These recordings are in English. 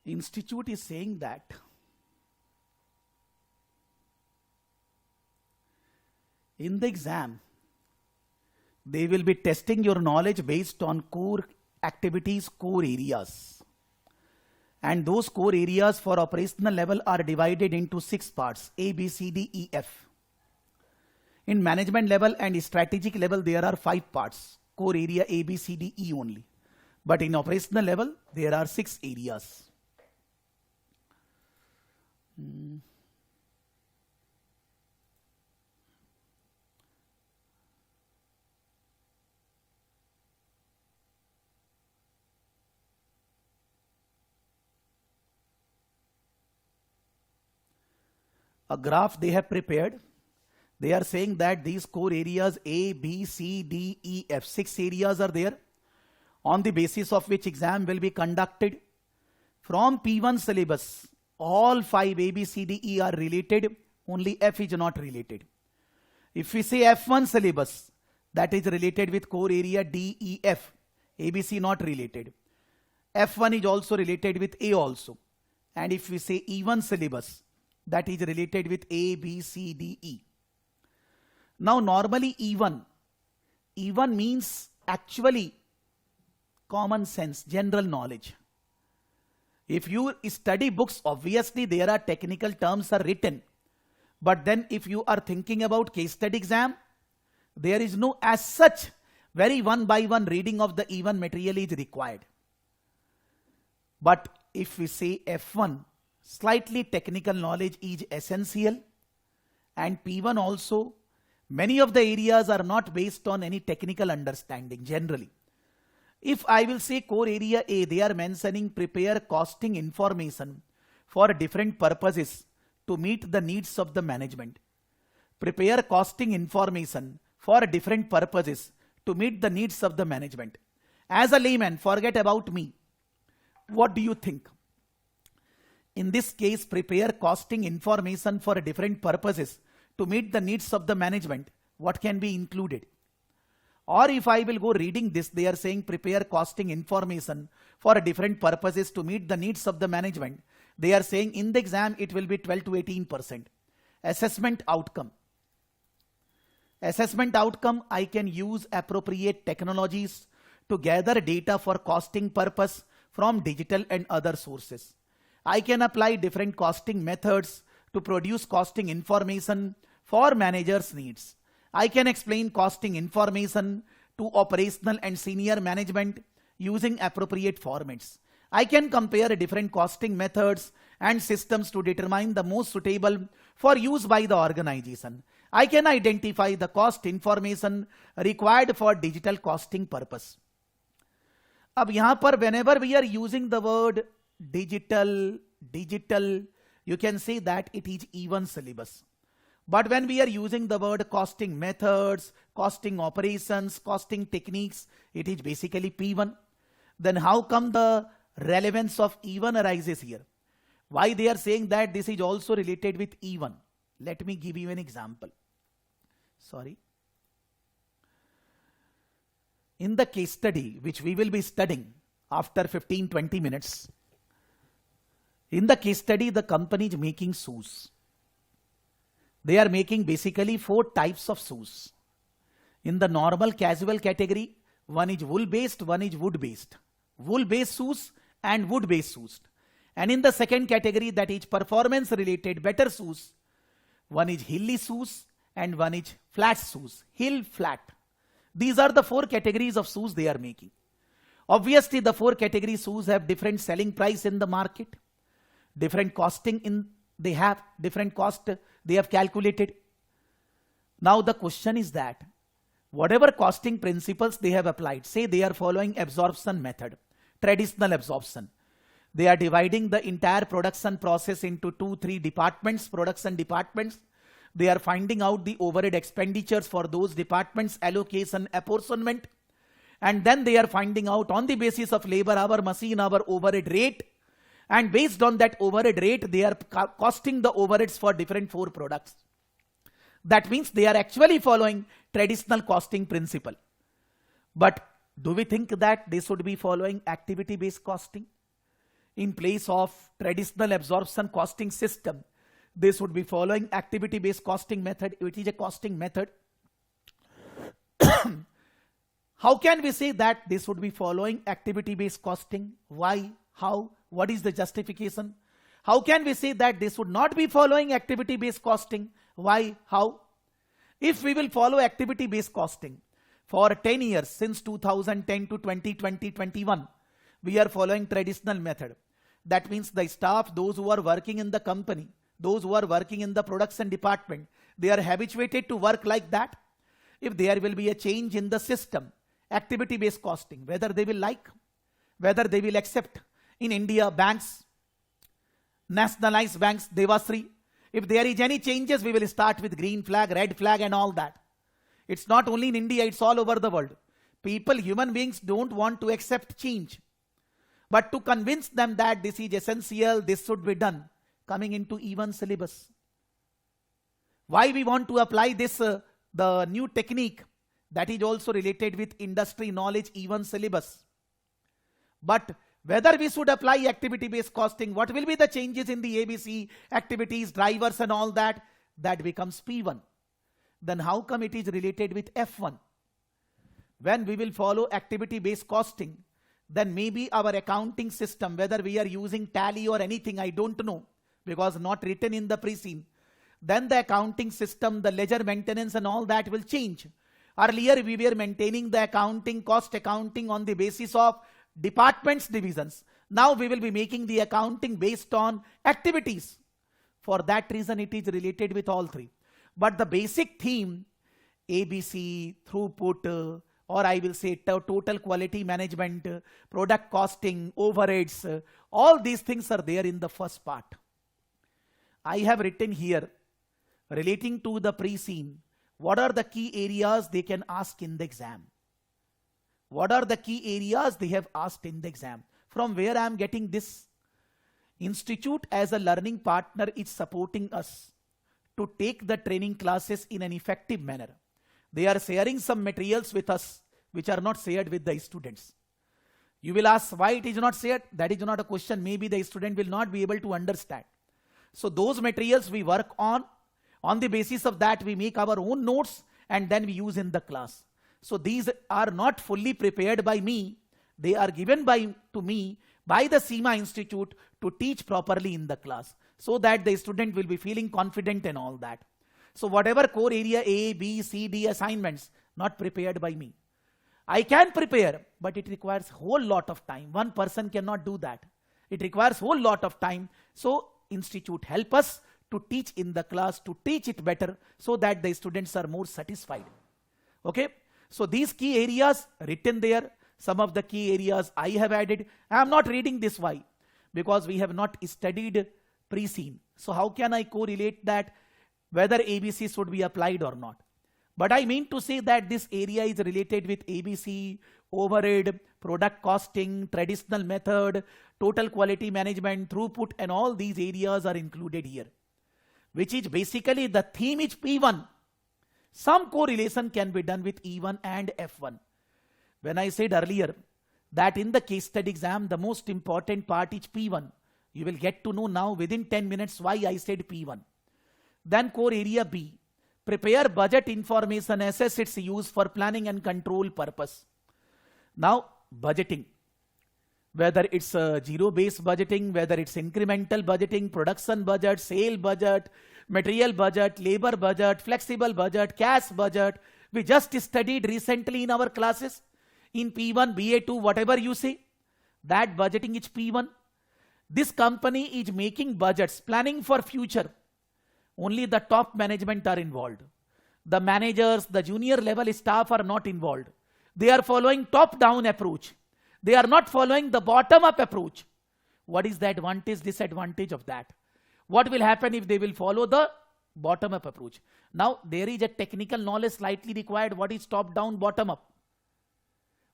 Institute is saying that in the exam, they will be testing your knowledge based on core activities, core areas. And those core areas for operational level are divided into 6 parts, A, B, C, D, E, F. In management level and strategic level, there are 5 parts, core area A, B, C, D, E only. But in operational level, there are 6 areas. A graph they have prepared. They are saying that these core areas A, B, C, D, E, F, 6 areas are there, on the basis of which exam will be conducted. From P1 syllabus, all 5 A, B, C, D, E are related, only F is not related. If we say F1 syllabus, that is related with core area D, E, F, A, B, C not related. F1 is also related with A also. And if we say E1 syllabus, that is related with A, B, C, D, E. Now normally E1 means actually common sense, general knowledge. If you study books, obviously there are technical terms are written. But then if you are thinking about case study exam, there is no as such very one by one reading of the E1 material is required. But if we say F1, slightly technical knowledge is essential, and P1 also, many of the areas are not based on any technical understanding generally. If I will say core area A, they are mentioning prepare costing information for different purposes to meet the needs of the management. Prepare costing information for different purposes to meet the needs of the management. As a layman, forget about me. What do you think? In this case, prepare costing information for different purposes to meet the needs of the management. What can be included? Or if I will go reading this, they are saying prepare costing information for different purposes to meet the needs of the management. They are saying in the exam, it will be 12 to 18%. Assessment outcome. Assessment outcome, I can use appropriate technologies to gather data for costing purpose from digital and other sources. I can apply different costing methods to produce costing information for managers' needs. I can explain costing information to operational and senior management using appropriate formats. I can compare different costing methods and systems to determine the most suitable for use by the organization. I can identify the cost information required for digital costing purpose. अब यहाँ पर whenever we are using the word digital, you can say that it is E1 syllabus. But when we are using the word costing methods, costing operations, costing techniques, it is basically P1. Then how come the relevance of E1 arises here? Why they are saying that this is also related with E1? Let me give you an example. Sorry. In the case study, which we will be studying after 15-20 minutes, in the case study, the company is making shoes. They are making basically 4 types of shoes. In the normal casual category, one is wool-based, one is wood-based. Wool-based shoes and wood-based shoes. And in the second category, that is performance-related better shoes, one is hilly shoes and one is flat shoes. Hill, flat. These are the 4 categories of shoes they are making. Obviously, the 4 category shoes have different selling price in the market, different costing they have, different cost they have calculated. Now the question is that whatever costing principles they have applied, say they are following absorption method, traditional absorption. They are dividing the entire production process into 2-3 departments, production departments. They are finding out the overhead expenditures for those departments, allocation, apportionment. And then they are finding out on the basis of labor hour, machine hour, overhead rate. And based on that overhead rate, they are costing the overheads for different 4 products. That means they are actually following traditional costing principle. But do we think that they should be following activity-based costing? in place of traditional absorption costing system, this would be following activity based costing method. It is a costing method. How can we say that this would be following activity based costing? Why? How? What is the justification? How can we say that this would not be following activity based costing? Why? How? If we will follow activity based costing for 10 years, since 2010 to 2020-21, we are following traditional method. That means the staff, those who are working in the company, those who are working in the production department, they are habituated to work like that. If there will be a change in the system, activity based costing, whether they will like, whether they will accept. In India, banks, nationalized banks, Devasri, if there is any changes, we will start with green flag, red flag and all that. It's not only in India, it's all over the world. People, human beings don't want to accept change. But to convince them that this is essential, this should be done, coming into even syllabus. Why we want to apply this, the new technique, that is also related with industry knowledge, even syllabus. But whether we should apply activity based costing, what will be the changes in the ABC activities, drivers and all that, that becomes P1. Then how come it is related with F1? When we will follow activity based costing, then maybe our accounting system, whether we are using tally or anything, I don't know, because not written in the pre-scene. Then the accounting system, the ledger maintenance and all that will change. Earlier we were maintaining the accounting, cost accounting on the basis of departments, divisions. Now we will be making the accounting based on activities. For that reason it is related with all three. But the basic theme, ABC, throughput, or I will say total quality management, product costing, overheads, all these things are there in the first part. I have written here, relating to the pre-scene, what are the key areas they can ask in the exam? What are the key areas they have asked in the exam? From where I am getting this? Institute as a learning partner is supporting us to take the training classes in an effective manner. They are sharing some materials with us which are not shared with the students. You will ask why it is not shared. That is not a question. Maybe the student will not be able to understand. So those materials we work on the basis of that we make our own notes and then we use in the class. So these are not fully prepared by me. They are given to me by the SEMA Institute to teach properly in the class, so that the student will be feeling confident and all that. So whatever core area A, B, C, D assignments, not prepared by me. I can prepare, but it requires whole lot of time. One person cannot do that. It requires whole lot of time. So Institute help us to teach in the class, to teach it better, so that the students are more satisfied. Okay. So these key areas written there, some of the key areas I have added. I am not reading this. Why? Because we have not studied pre-scene. So how can I correlate that whether ABC should be applied or not? But I mean to say that this area is related with ABC, overhead, product costing, traditional method, total quality management, throughput, and all these areas are included here, which is basically the theme is P1. Some correlation can be done with E1 and F1. When I said earlier that in the case study exam, the most important part is P1. You will get to know now within 10 minutes why I said P1. Then core area B. Prepare budget information, assess its use for planning and control purpose. Now, budgeting. Whether it's zero-based budgeting, whether it's incremental budgeting, production budget, sale budget, material budget, labor budget, flexible budget, cash budget. We just studied recently in our classes. In P1, BA2, whatever you say, that budgeting is P1. This company is making budgets, planning for future. Only the top management are involved. The managers, the junior level staff are not involved. They are following top-down approach. They are not following the bottom-up approach. What is the advantage, disadvantage of that? What will happen if they will follow the bottom-up approach? Now, there is a technical knowledge slightly required. What is top-down, bottom-up?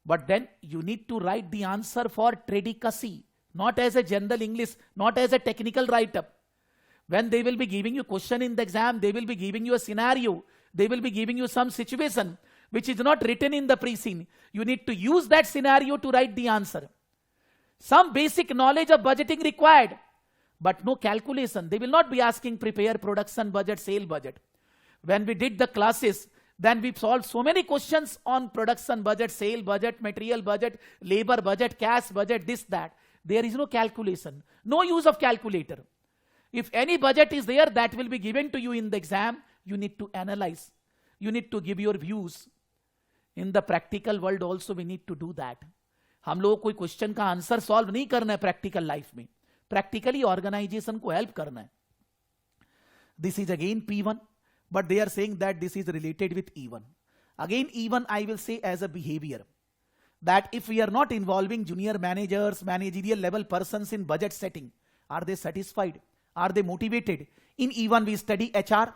But then you need to write the answer for Tradicasi, not as a general English, not as a technical write-up. When they will be giving you question in the exam, they will be giving you a scenario. They will be giving you some situation which is not written in the pre-scene. You need to use that scenario to write the answer. some basic knowledge of budgeting required, but no calculation. They will not be asking prepare production budget, sale budget. When we did the classes, then we solved so many questions on production budget, sale budget, material budget, labor budget, cash budget, this, that. There is no calculation, no use of calculator. If any budget is there, that will be given to you in the exam. You need to analyze. You need to give your views. In the practical world also we need to do that. हम लोगों को कोई question का answer solve नहीं करना है practical life में, practically organisation को हेल्प करना है. This is again P1, but they are saying that this is related with E1. Again, E1 I will say as a behavior, that if we are not involving junior managers, managerial level persons in budget setting, are they satisfied? Are they motivated? In E1 we study HR,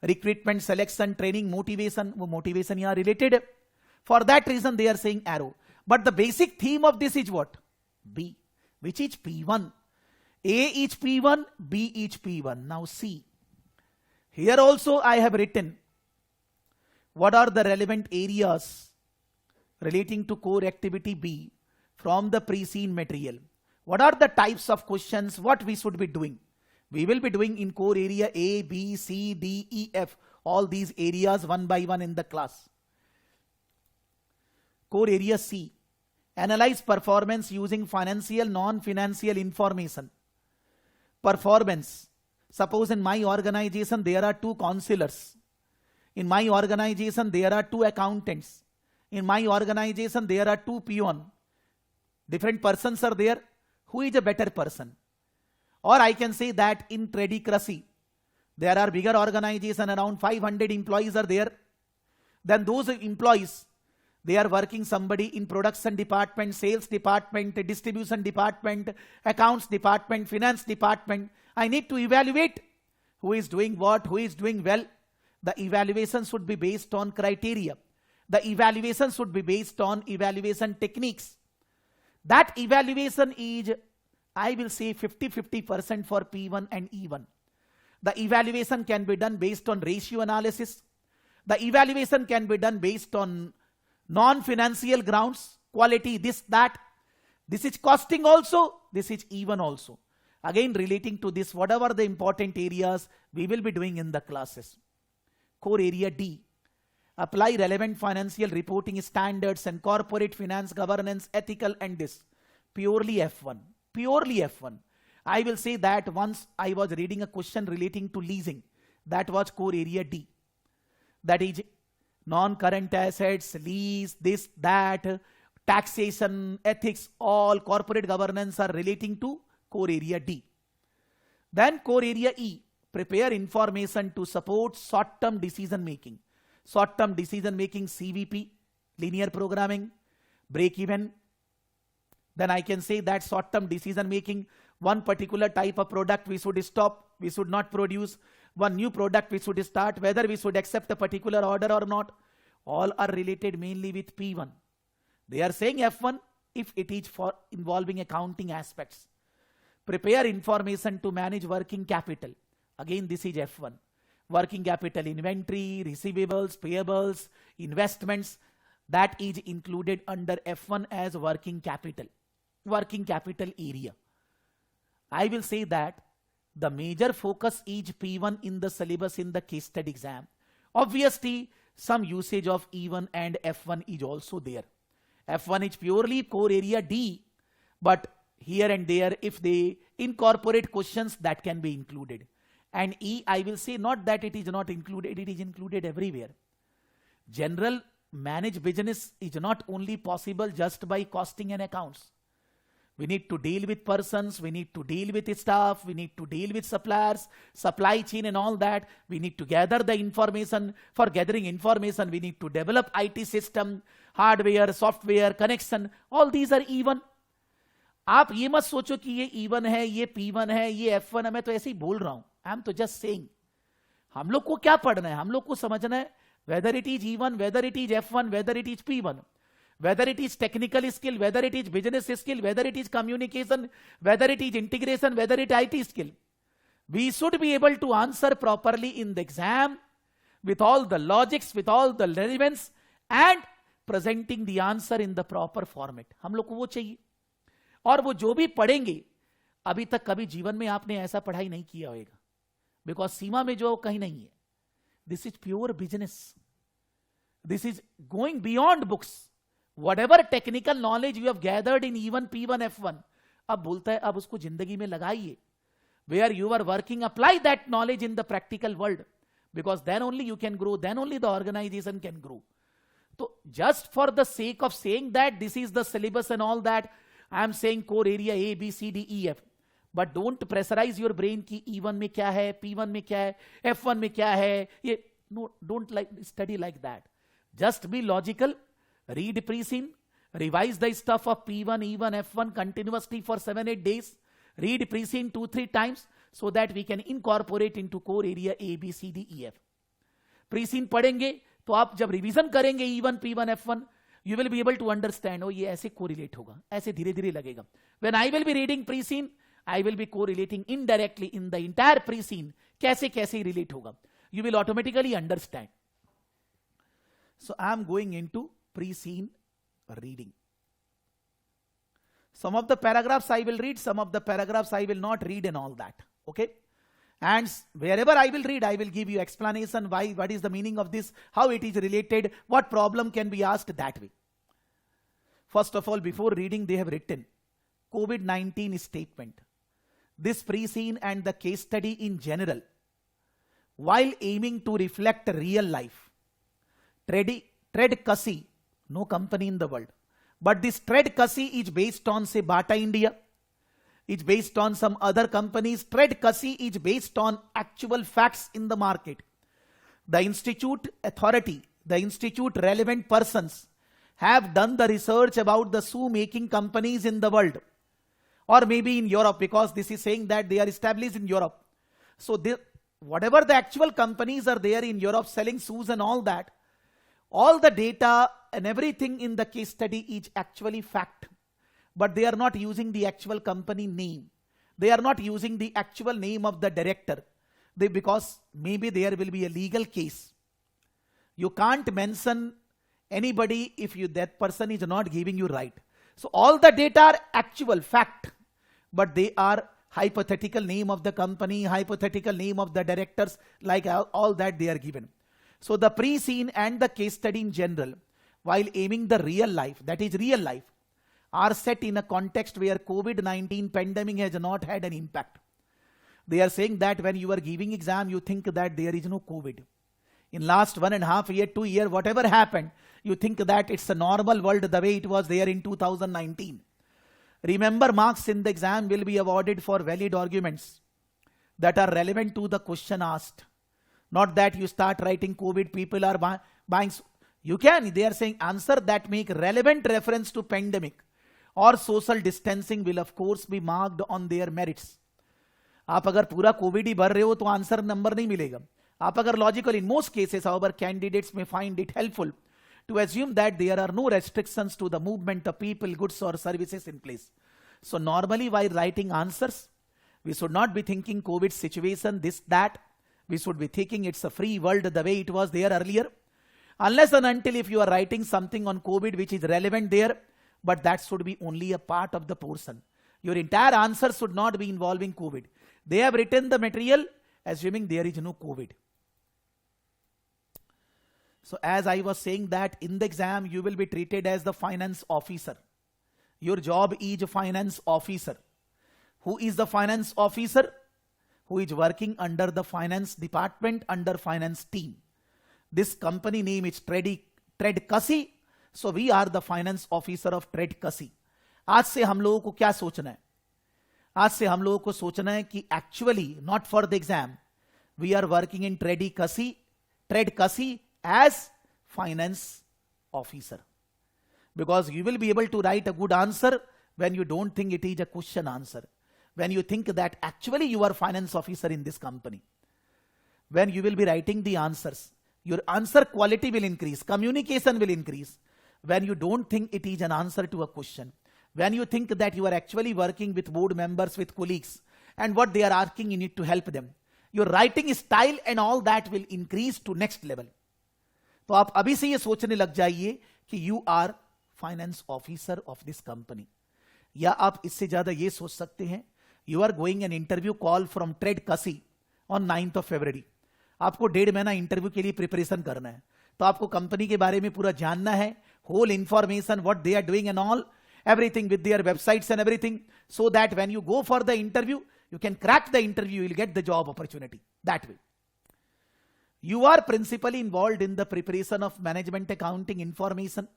recruitment, selection, training, motivation. वो motivation यहाँ related है. For that reason they are saying arrow. But the basic theme of this is what? B, which is P1. A is P1, B is P1. Now C. Here also I have written what are the relevant areas relating to core activity B from the pre-seen material. What are the types of questions, what we should be doing? We will be doing in core area A, B, C, D, E, F, all these areas one by one in the class. Core area C, analyze performance using financial, non-financial information. Performance. Suppose in my organization there are 2 counselors. In my organization there are 2 accountants. In my organization there are 2 peon. Different persons are there. Who is a better person? Or I can say that in Tradicracy, there are bigger organization, around 500 employees are there. Then those employees, they are working somebody in production department, sales department, distribution department, accounts department, finance department. I need to evaluate who is doing what, who is doing well. The evaluation should be based on criteria. The evaluation should be based on evaluation techniques. That evaluation is, I will say 50-50% for P1 and E1. The evaluation can be done based on ratio analysis. The evaluation can be done based on non-financial grounds, quality, this, that. This is costing also, this is E1 also. Again, relating to this, whatever the important areas we will be doing in the classes. Core area D, apply relevant financial reporting standards and corporate finance governance, ethical and this. Purely F1. Purely F1. I will say that once I was reading a question relating to leasing, that was core area D. That is non-current assets, lease, this, that, taxation, ethics, all corporate governance are relating to core area D. Then core area E, prepare information to support short-term decision making. Short-term decision making, CVP, linear programming, break-even. Then I can say that short-term decision making, one particular type of product we should stop, we should not produce, one new product we should start, whether we should accept a particular order or not. All are related mainly with P1. They are saying F1 if it is for involving accounting aspects. Prepare information to manage working capital. Again, this is F1. Working capital, inventory, receivables, payables, investments, that is included under F1 as working capital area. I will say that the major focus is P1 in the syllabus in the case study exam. Obviously, some usage of E1 and F1 is also there. F1 is purely core area D, but here and there, if they incorporate questions, that can be included. And E, I will say not that it is not included, it is included everywhere. General managed business is not only possible just by costing and accounts. We need to deal with persons, we need to deal with staff, we need to deal with suppliers, supply chain and all that. We need to gather the information. For gathering information, we need to develop IT system, hardware, software, connection. All these are E1. आप ये मत सोचो कि ये E1 है, ये P1 है, ये F1 है. मैं तो ऐसे ही बोल रहा हूं. आई एम तो जस्ट सेइंग. हम लोग को क्या पढ़ना है? हम लोग को समझना है whether it is E1, whether it is F1, whether it is P1, whether it is technical skill, whether it is business skill, whether it is communication, whether it is integration, whether it is IT skill. We should be able to answer properly in the exam with all the logics, with all the relevance and presenting the answer in the proper format. हम लोग को वो चाहिए. और वो जो भी पढ़ेंगे, अभी तक कभी जीवन में आपने ऐसा पढ़ाई नहीं किया होगा, बिकॉज सीमा में जो कहीं नहीं है. This is pure business. This is going beyond books. Whatever technical knowledge you have gathered in E1, P1, F1, अब बोलता है अब उसको जिंदगी में लगाइए. Where you are working, apply that knowledge in the practical world, because then only you can grow, then only the organization can grow. So just for the sake of saying that this is the syllabus and all that, I am saying core area A, B, C, D, E, F. But don't pressurize your brain कि E1 में क्या है, P1 में क्या है, F1 में क्या है. ये no, don't study like that. Just be logical. Read pre-scene, revise the stuff of P1, E1, F1 continuously for 7-8 days. Read pre-scene 2-3 times so that we can incorporate into core area A, B, C, D, E, F. Pre-scene पढ़ेंगे तो आप जब revision करेंगे E1, P1, F1, you will be able to understand, ये ऐसे correlate होगा, ऐसे धीरे धीरे लगेगा. When I will be reading pre-scene, I will be correlating indirectly in the entire pre-scene, कैसे कैसे relate होगा. You will automatically understand. So I am going into pre-scene reading. Some of the paragraphs I will read, some of the paragraphs I will not read and all that. Okay? And wherever I will read, I will give you explanation why, what is the meaning of this, how it is related, what problem can be asked that way. First of all, before reading, they have written COVID-19 statement. This pre-scene and the case study in general, while aiming to reflect real life. Tread no company in the world. But this Tread is based on, say, Bata India. It's based on some other companies. Tread is based on actual facts in the market. The institute authority, the institute relevant persons have done the research about the shoe making companies in the world. Or maybe in Europe, because this is saying that they are established in Europe. So whatever the actual companies are there in Europe selling shoes and all that, all the data and everything in the case study is actually fact. But they are not using the actual company name. They are not using the actual name of the director. Because maybe there will be a legal case. You can't mention anybody if that person is not giving you right. So all the data are actual fact. But they are hypothetical name of the company, hypothetical name of the directors, like all that they are given. So the pre-scene and the case study in general, while aiming the real life, that is real life, are set in a context where COVID-19 pandemic has not had an impact. They are saying that when you are giving exam, you think that there is no COVID. In last 1.5 year, 2 year, whatever happened, you think that it's a normal world the way it was there in 2019. Remember, marks in the exam will be awarded for valid arguments that are relevant to the question asked. Not that you start writing COVID, people are buying. You can, they are saying answer that make relevant reference to pandemic or social distancing will of course be marked on their merits. आप अगर पूरा Covid ही भर रहे हो तो answer number नहीं मिलेगा. आप अगर logical, in most cases, however, candidates may find it helpful to assume that there are no restrictions to the movement of people, goods or services in place. So normally while writing answers, we should not be thinking COVID situation, this, that. We should be thinking it's a free world the way it was there earlier. Unless and until if you are writing something on COVID which is relevant there, but that should be only a part of the portion. Your entire answer should not be involving COVID. They have written the material assuming there is no COVID. So as I was saying that in the exam, you will be treated as the finance officer. Your job is a finance officer. Who is the finance officer? Who is working under the finance department, under finance team. This company name is Tread. So we are the finance officer of Tread. आज से हम लोगों को क्या सोचना है? आज से हम लोगों को सोचना है कि actually not for the exam, we are working in Tread as finance officer. Because you will be able to write a good answer when you don't think it is a question answer. When you think that actually you are finance officer in this company. When you will be writing the answers, your answer quality will increase, communication will increase. When you don't think it is an answer to a question. When you think that you are actually working with board members, with colleagues, and what they are asking, you need to help them. Your writing style and all that will increase to next level. तो आप अभी से ये सोचने लग जाइए कि you are finance officer of this company. या आप इससे ज्यादा ये सोच सकते हैं, you are going an interview call from trade कसी ऑन 9th of February. आपको 1.5 महीना इंटरव्यू के लिए प्रिपरेशन करना है, तो आपको कंपनी के बारे में पूरा जानना है, whole information, what they are doing and all, everything with their websites and everything, so that when you go for the interview, you can crack the interview, you will get the job opportunity that way. You are principally involved in the preparation of management accounting information.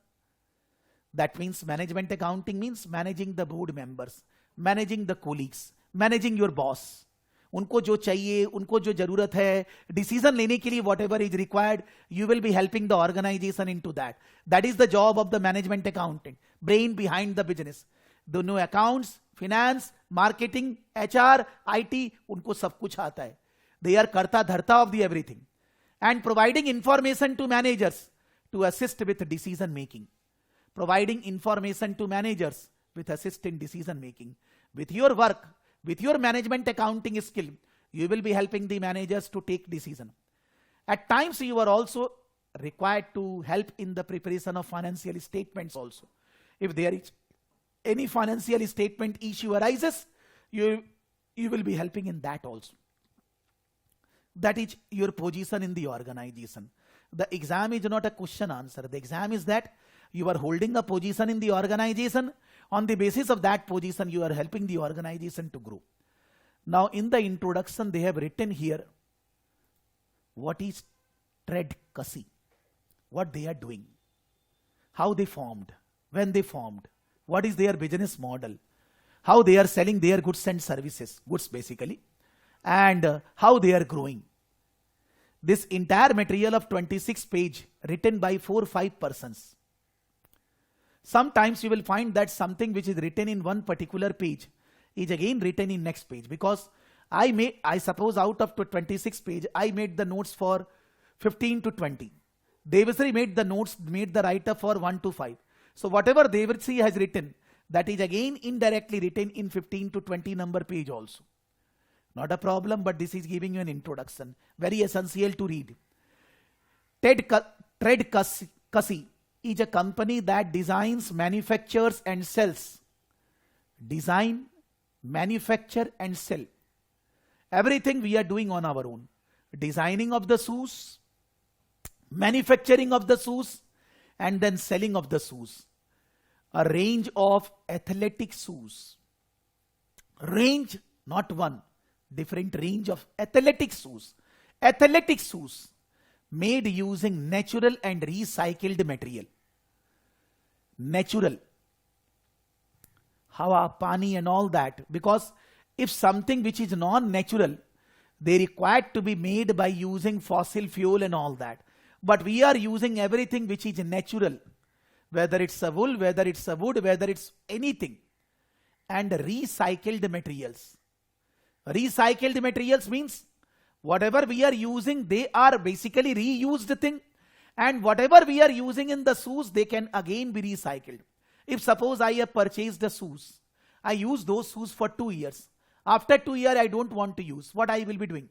That means management accounting means managing the board members, managing the colleagues, managing your boss. उनको जो चाहिए, उनको जो जरूरत है, decision लेने के लिए whatever is required, you will be helping the organization into that. That is the job of the management accountant, brain behind the business. दोनों accounts, finance, marketing, HR, IT, उनको सब कुछ आता है. They are करता धरता of the everything. And providing information to managers to assist with decision making. Providing information to managers with assist in decision making. With your work, with your management accounting skill, you will be helping the managers to take decision. At times you are also required to help in the preparation of financial statements also. If there is any financial statement issue arises, you will be helping in that also. That is your position in the organization. The exam is not a question answer. The exam is that you are holding a position in the organization. On the basis of that position, you are helping the organization to grow. Now, in the introduction, they have written here, what is Trade Kasi? What they are doing? How they formed? When they formed? What is their business model? How they are selling their goods and services, goods basically, and how they are growing. This entire material of 26 pages written by 4 or 5 persons. Sometimes you will find that something which is written in one particular page is again written in next page, because I suppose out of 26 pages, I made the notes for 15 to 20. Devasri made the write-up for 1 to 5. So whatever Devasri has written, that is again indirectly written in 15 to 20 number page also. Not a problem, but this is giving you an introduction. Very essential to read. Trade Kasi is a company that designs, manufactures and sells. Design, manufacture and sell. Everything we are doing on our own. Designing of the shoes, manufacturing of the shoes, and then selling of the shoes. A range of athletic shoes. Range, not one. Different range of athletic shoes. Athletic shoes made using natural and recycled material. Natural. Hawa, pani and all that. Because if something which is non-natural, they required to be made by using fossil fuel and all that. But we are using everything which is natural. Whether it's a wool, whether it's a wood, whether it's anything. And recycled materials. Recycled materials means whatever we are using, they are basically reused thing. And whatever we are using in the shoes, they can again be recycled. If suppose I have purchased the shoes, I use those shoes for 2 years. After 2 years, I don't want to use. What I will be doing?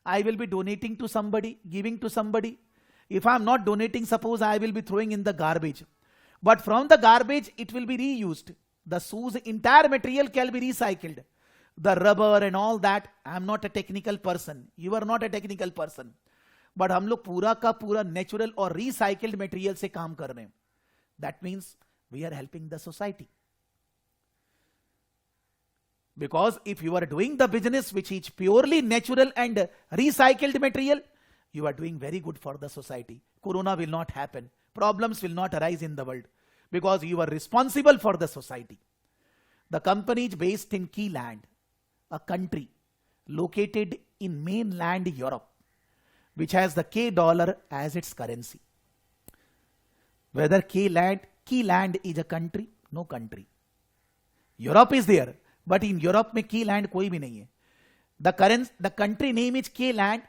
I will be donating to somebody, giving to somebody. If I am not donating, suppose I will be throwing in the garbage. But from the garbage, it will be reused. The shoes, entire material can be recycled. The rubber and all that, I am not a technical person. You are not a technical person. But हम लोग पूरा का पूरा natural और recycled material से काम कर रहे हैं. That means we are helping the society. Because if you are doing the business which is purely natural and recycled material, you are doing very good for the society. Corona will not happen. Problems will not arise in the world. Because you are responsible for the society. The company is based in Keyland, a country located in mainland Europe, which has the K dollar as its currency. Whether Keyland is a country, no country. Europe is there, but in Europe में Keyland कोई भी नहीं है. The country name is Keyland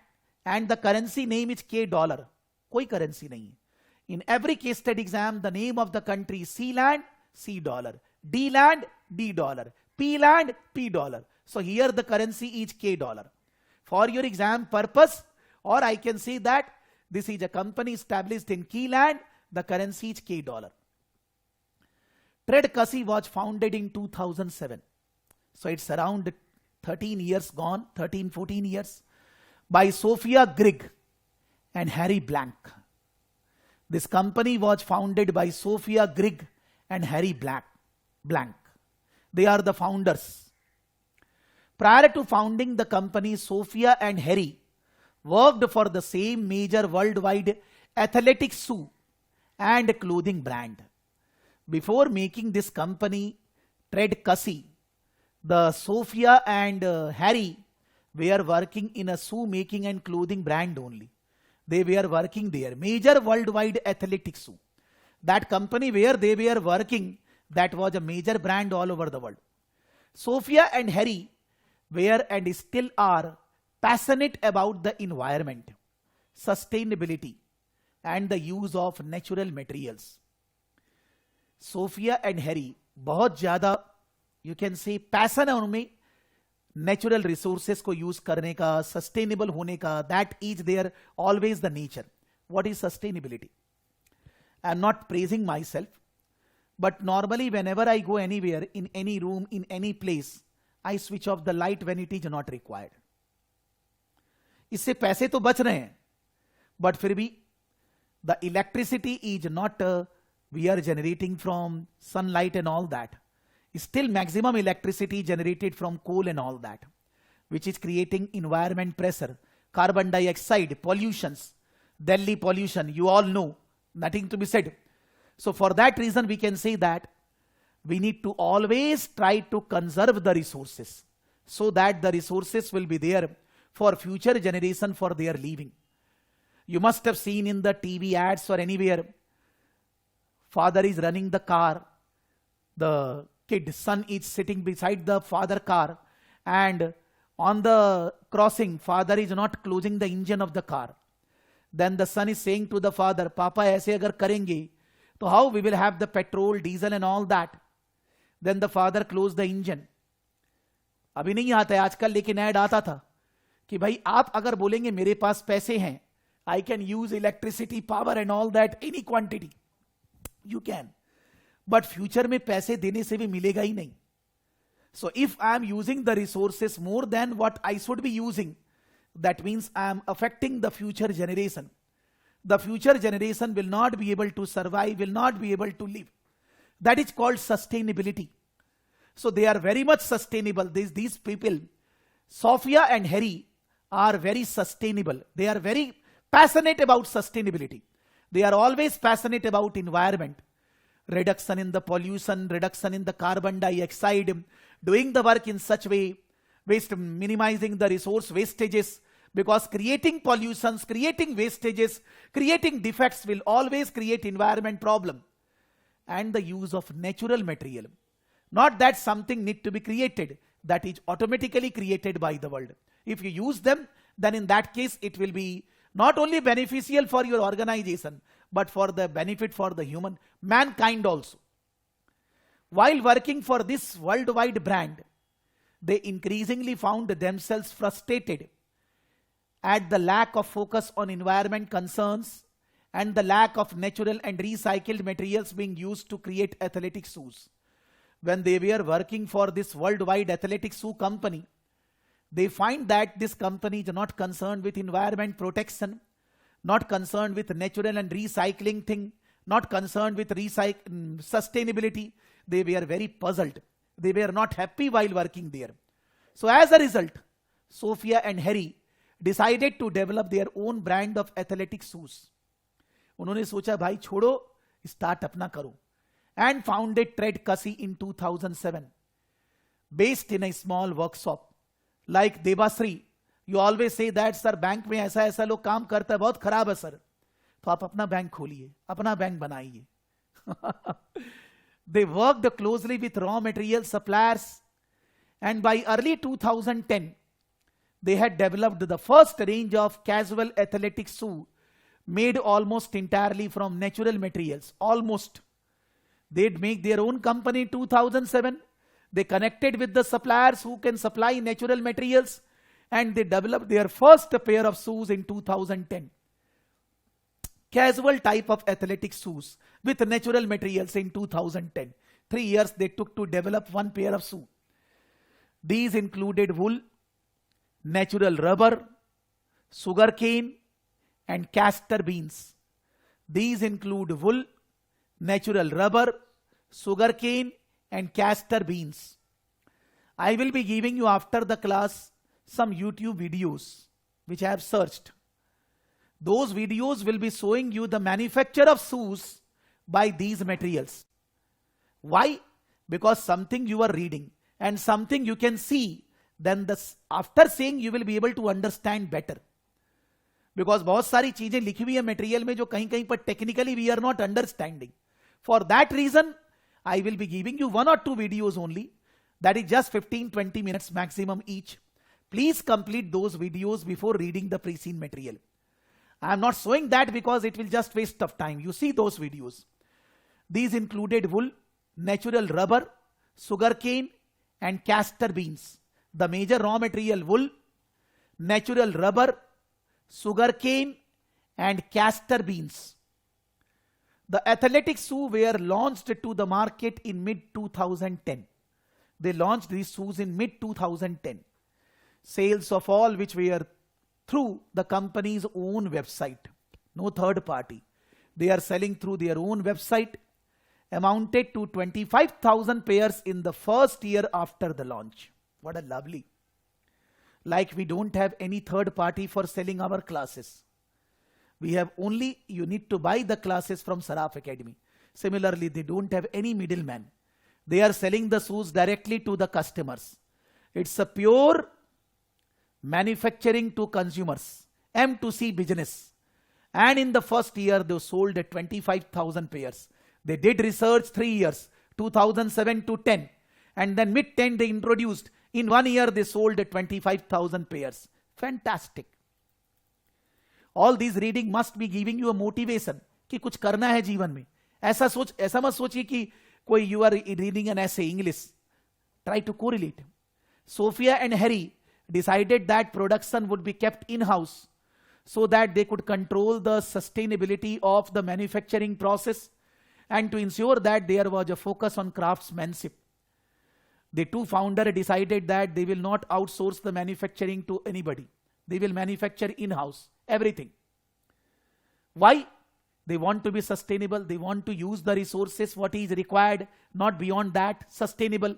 and the currency name is K dollar. कोई currency नहीं है. In every case study exam, the name of the country is C-land, C dollar. D-land, D dollar. P-land, P dollar. So here the currency is K dollar. For your exam purpose, or I can say that this is a company established in Keyland, the currency is K dollar. Fred Cussy was founded in 2007. So it's around 13 years gone, 13, 14 years, by Sophia Grigg and Harry Blank. This company was founded by Sophia Grigg and Harry Blank. They are the founders. Prior to founding the company, Sophia and Harry worked for the same major worldwide athletic shoe and clothing brand. Before making this company, Fred Cussy, the Sophia and Harry were working in a shoe making and clothing brand only. They were working there, major worldwide athletic shoe. That company where they were working, that was a major brand all over the world. Sophia and Harry were and still are passionate about the environment, sustainability, and the use of natural materials. Sophia and Harry बहुत ज़्यादा you can say passion है उनमें natural resources को use करने का, sustainable होने का. That is there always the nature. What is sustainability? I am not praising myself, but normally whenever I go anywhere, in any room, in any place, I switch off the light when it is not required. इससे पैसे तो बच रहे हैं, but फिर भी the electricity is not we are generating from sunlight and all that. Still maximum electricity generated from coal and all that, which is creating environment pressure, carbon dioxide, pollutions, Delhi pollution, you all know, nothing to be said. So for that reason we can say that we need to always try to conserve the resources so that the resources will be there for future generation for their living. You must have seen in the TV ads or anywhere, father is running the car, the son is sitting beside the father car, and on the crossing father is not closing the engine of the car. Then the son is saying to the father, papa aise agar karenge to how we will have the petrol, diesel and all that. Then the father closed the engine. अभी नहीं आता है आजकल, लेकिन add आता था कि भाई आप अगर बोलेंगे मेरे पास पैसे हैं, I can use electricity, power and all that, any quantity you can, but future में पैसे देने से भी मिलेगा ही नहीं. So if I am using the resources more than what I should be using, that means I am affecting the future generation. The future generation will not be able to survive, will not be able to live. That is called sustainability. So they are very much sustainable. These people, Sophia and Harry, are very sustainable. They are very passionate about sustainability. They are always passionate about environment. Reduction in the pollution, reduction in the carbon dioxide, doing the work in such way, minimizing the resource wastages, because creating pollutions, creating wastages, creating defects will always create environment problem. And the use of natural material. Not that something need to be created, that is automatically created by the world. If you use them, then in that case it will be not only beneficial for your organization, but for the benefit for the human, mankind also. While working for this worldwide brand, they increasingly found themselves frustrated at the lack of focus on environment concerns and the lack of natural and recycled materials being used to create athletic shoes. When they were working for this worldwide athletic shoe company, they find that this company is not concerned with environment protection, not concerned with natural and recycling thing, not concerned with sustainability. They were very puzzled. They were not happy while working there. So as a result, Sophia and Harry decided to develop their own brand of athletic shoes. उन्होंने सोचा भाई छोड़ो, start अपना करो. And founded Fred Cussy in 2007, based in a small workshop. Like Debasri, you always say that sir bank में ऐसा ऐसा लोग काम करता है, बहुत खराब है सर, तो आप अपना बैंक खोलिए, अपना बैंक बनाइए. They worked closely with raw material suppliers, and by early 2010 they had developed the first range of casual athletic shoe made almost entirely from natural materials. Almost. They'd make their own company in 2007. They connected with the suppliers who can supply natural materials, and they developed their first pair of shoes in 2010. Casual type of athletic shoes with natural materials in 2010. 3 years they took to develop one pair of shoe. These included wool, natural rubber, sugarcane, and castor beans. These include wool, natural rubber, sugarcane, and castor beans. I will be giving you after the class some YouTube videos which I have searched. Those videos will be showing you the manufacture of shoes by these materials. Why? Because something you are reading and something you can see, then after seeing you will be able to understand better. Because बहुत सारी चीजें लिखी हुई है material में जो कहीं कहीं पर technically we are not understanding. For that reason I will be giving you 1 or 2 videos only. That is just 15-20 minutes maximum each. Please complete those videos before reading the pre-seen material. I am not showing that because it will just waste of time. You see those videos. These included wool, natural rubber, sugarcane, and castor beans. The major raw material: wool, natural rubber, sugarcane, and castor beans. The athletic shoe were launched to the market in mid-2010. They launched these shoes in mid-2010. Sales of all which were through the company's own website. No third party. They are selling through their own website. Amounted to 25,000 pairs in the first year after the launch. What a lovely. Like we don't have any third party for selling our classes. We have only, you need to buy the classes from Saraf Academy. Similarly, they don't have any middleman. They are selling the shoes directly to the customers. It's a pure manufacturing to consumers, M2C business. And in the first year, they sold 25,000 pairs. They did research 3 years, 2007 to 10. And then mid-10, they introduced. In 1 year, they sold 25,000 pairs. Fantastic. All these reading must be giving you a motivation कि कुछ करना है जीवन में. ऐसा मत सोचिए कि कोई you are reading an essay English. Try to correlate. Sophia and Harry decided that production would be kept in-house so that they could control the sustainability of the manufacturing process and to ensure that there was a focus on craftsmanship. The two founders decided that they will not outsource the manufacturing to anybody. They will manufacture in-house everything. Why? They want to be sustainable. They want to use the resources what is required, not beyond that, sustainable.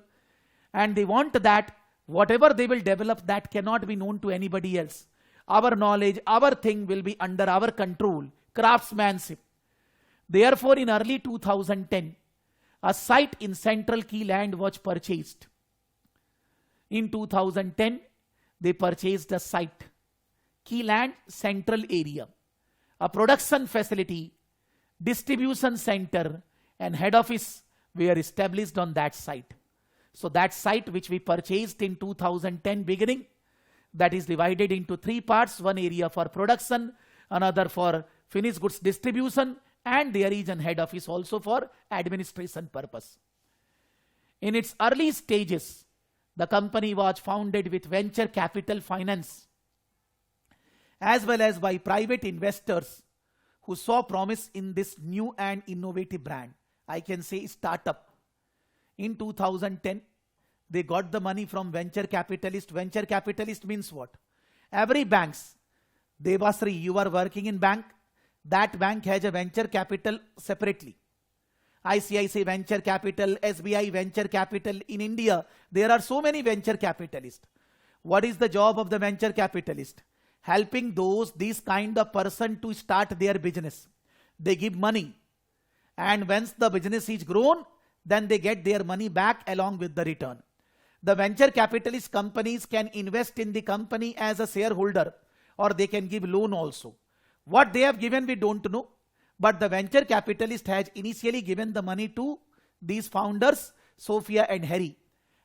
And they want that whatever they will develop, that cannot be known to anybody else. Our knowledge, our thing will be under our control, craftsmanship. Therefore, in early 2010, a site in Central Keyland was purchased. In 2010, they purchased a site, Keyland Central area. A production facility, distribution center, and head office were established on that site. So that site which we purchased in 2010 beginning, that is divided into 3 parts. One area for production, another for finished goods distribution, and there is an head office also for administration purpose. In its early stages, the company was founded with venture capital finance as well as by private investors who saw promise in this new and innovative brand. I can say startup. In 2010, they got the money from venture capitalist. Venture capitalist means what? Every banks, Devasri, you are working in bank, that bank has a venture capital separately. ICICI venture capital, SBI venture capital. In India, there are so many venture capitalists. What is the job of the venture capitalist? Helping these kind of person to start their business. They give money. And once the business is grown, then they get their money back along with the return. The venture capitalist companies can invest in the company as a shareholder, or they can give loan also. What they have given, we don't know. But the venture capitalist has initially given the money to these founders, Sophia and Harry.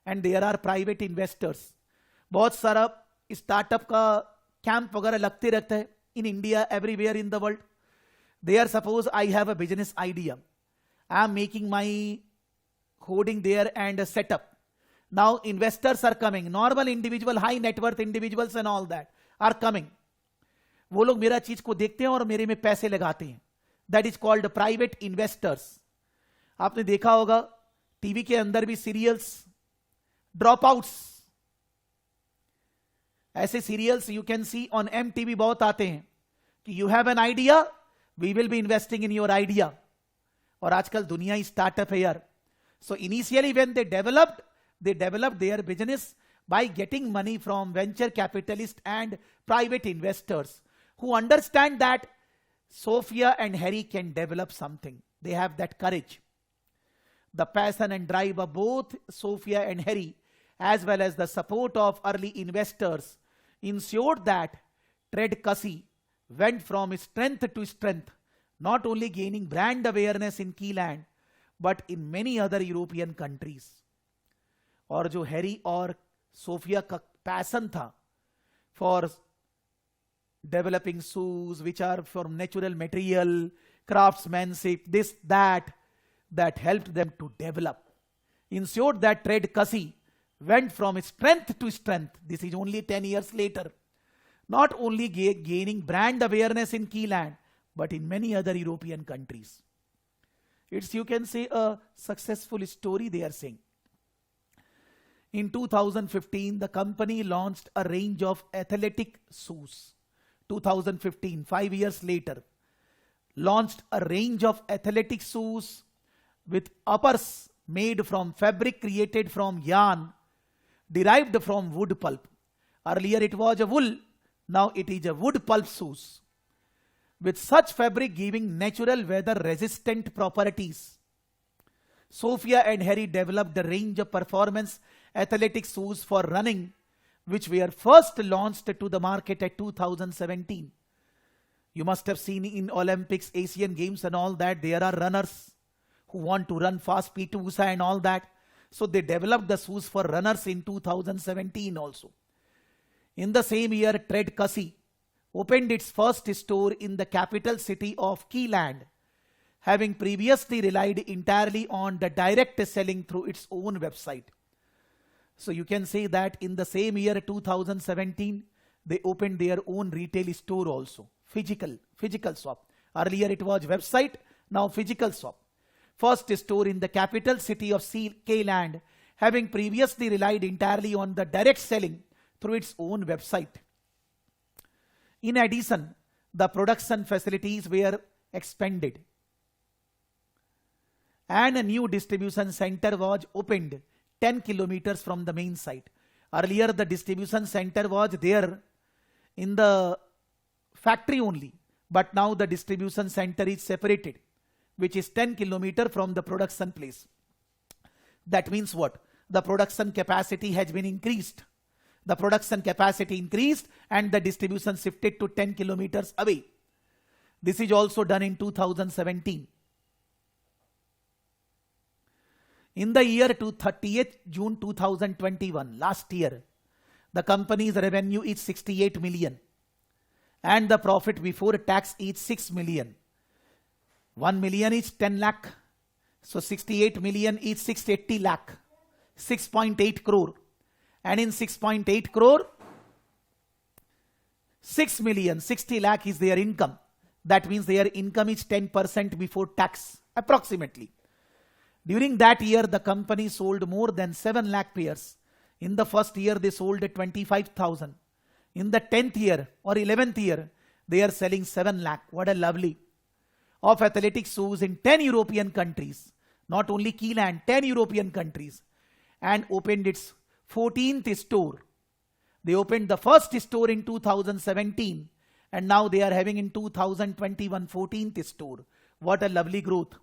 And there are private investors. बहुत सारा startup का camp वगैरह लगते रहता है in India, everywhere in the world. There, suppose I have a business idea. I am making my hoarding there and a setup. Now investors are coming. Normal individual, high net worth individuals and all that are coming. वो लोग मेरा चीज को देखते हैं और मेरे में पैसे लगाते हैं. That is called private investors. आपने देखा होगा टीवी के अंदर भी सीरियल्स, ड्रॉप आउट्स, ऐसे serials you can see on MTV बहुत आते हैं कि you have an idea, we will be investing in your idea. और आजकल दुनिया ही स्टार्टअप है यार. So initially when they developed their business by getting money from venture capitalists and private investors who understand that Sophia and Harry can develop something. They have that courage. The passion and drive of both Sophia and Harry, as well as the support of early investors, ensured that Tredecussy went from strength to strength, not only gaining brand awareness in Keyland, but in many other European countries. और जो Harry और Sophia का passion था for developing shoes which are from natural material, craftsmanship, this, that helped them to develop, ensured that Tredecussy went from strength to strength. This is only 10 years later. Not only gaining brand awareness in Keyland, but in many other European countries. It's, you can say, a successful story they are saying. In 2015, the company launched a range of athletic shoes. 2015, 5 years later, launched a range of athletic shoes with uppers made from fabric created from yarn derived from wood pulp. Earlier it was a wool, now it is a wood pulp shoes. With such fabric giving natural weather resistant properties, Sophia and Harry developed a range of performance athletic shoes for running, which were first launched to the market at 2017. You must have seen in Olympics, Asian Games and all that, there are runners who want to run fast, P2 USA and all that. So they developed the shoes for runners in 2017 also. In the same year, Tredecussy opened its first store in the capital city of Keyland, having previously relied entirely on the direct selling through its own website. So you can say that in the same year 2017, they opened their own retail store also, physical shop. Earlier it was website, now physical shop. First store in the capital city of Keyland, having previously relied entirely on the direct selling through its own website. In addition, the production facilities were expanded and a new distribution center was opened 10 kilometers from the main site. Earlier, the distribution center was there in the factory only, but now the distribution center is separated, which is 10 kilometers from the production place. That means what? The production capacity has been increased. The production capacity increased and the distribution shifted to 10 kilometers away. This is also done in 2017. In the year 30th June 2021, last year, the company's revenue is 68 million and the profit before tax is 6 million. 1 million is 10 lakh. So 68 million is 680 lakh. 6.8 crore. And in 6.8 crore, 6 million, 60 lakh is their income. That means their income is 10% before tax, approximately. During that year, the company sold more than 7 lakh pairs. In the first year, they sold 25,000. In the 10th year or 11th year, they are selling 7 lakh. What a lovely. Of athletic shoes in 10 European countries. Not only Keyland, 10 European countries. And opened its 14th store. They opened the first store in 2017 and now they are having in 2021 14th store. What a lovely growth.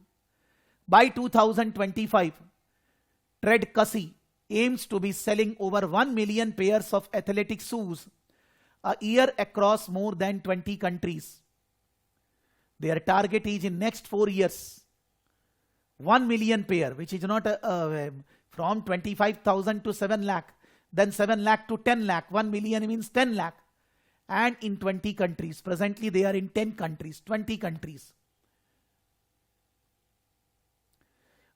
By 2025, Tredecussy aims to be selling over 1 million pairs of athletic shoes a year across more than 20 countries. Their target is in next 4 years. 1 million pair, which is not from 25,000 to 7 lakh, then 7 lakh to 10 lakh, 1 million means 10 lakh, and in 20 countries. Presently, they are in 10 countries, 20 countries.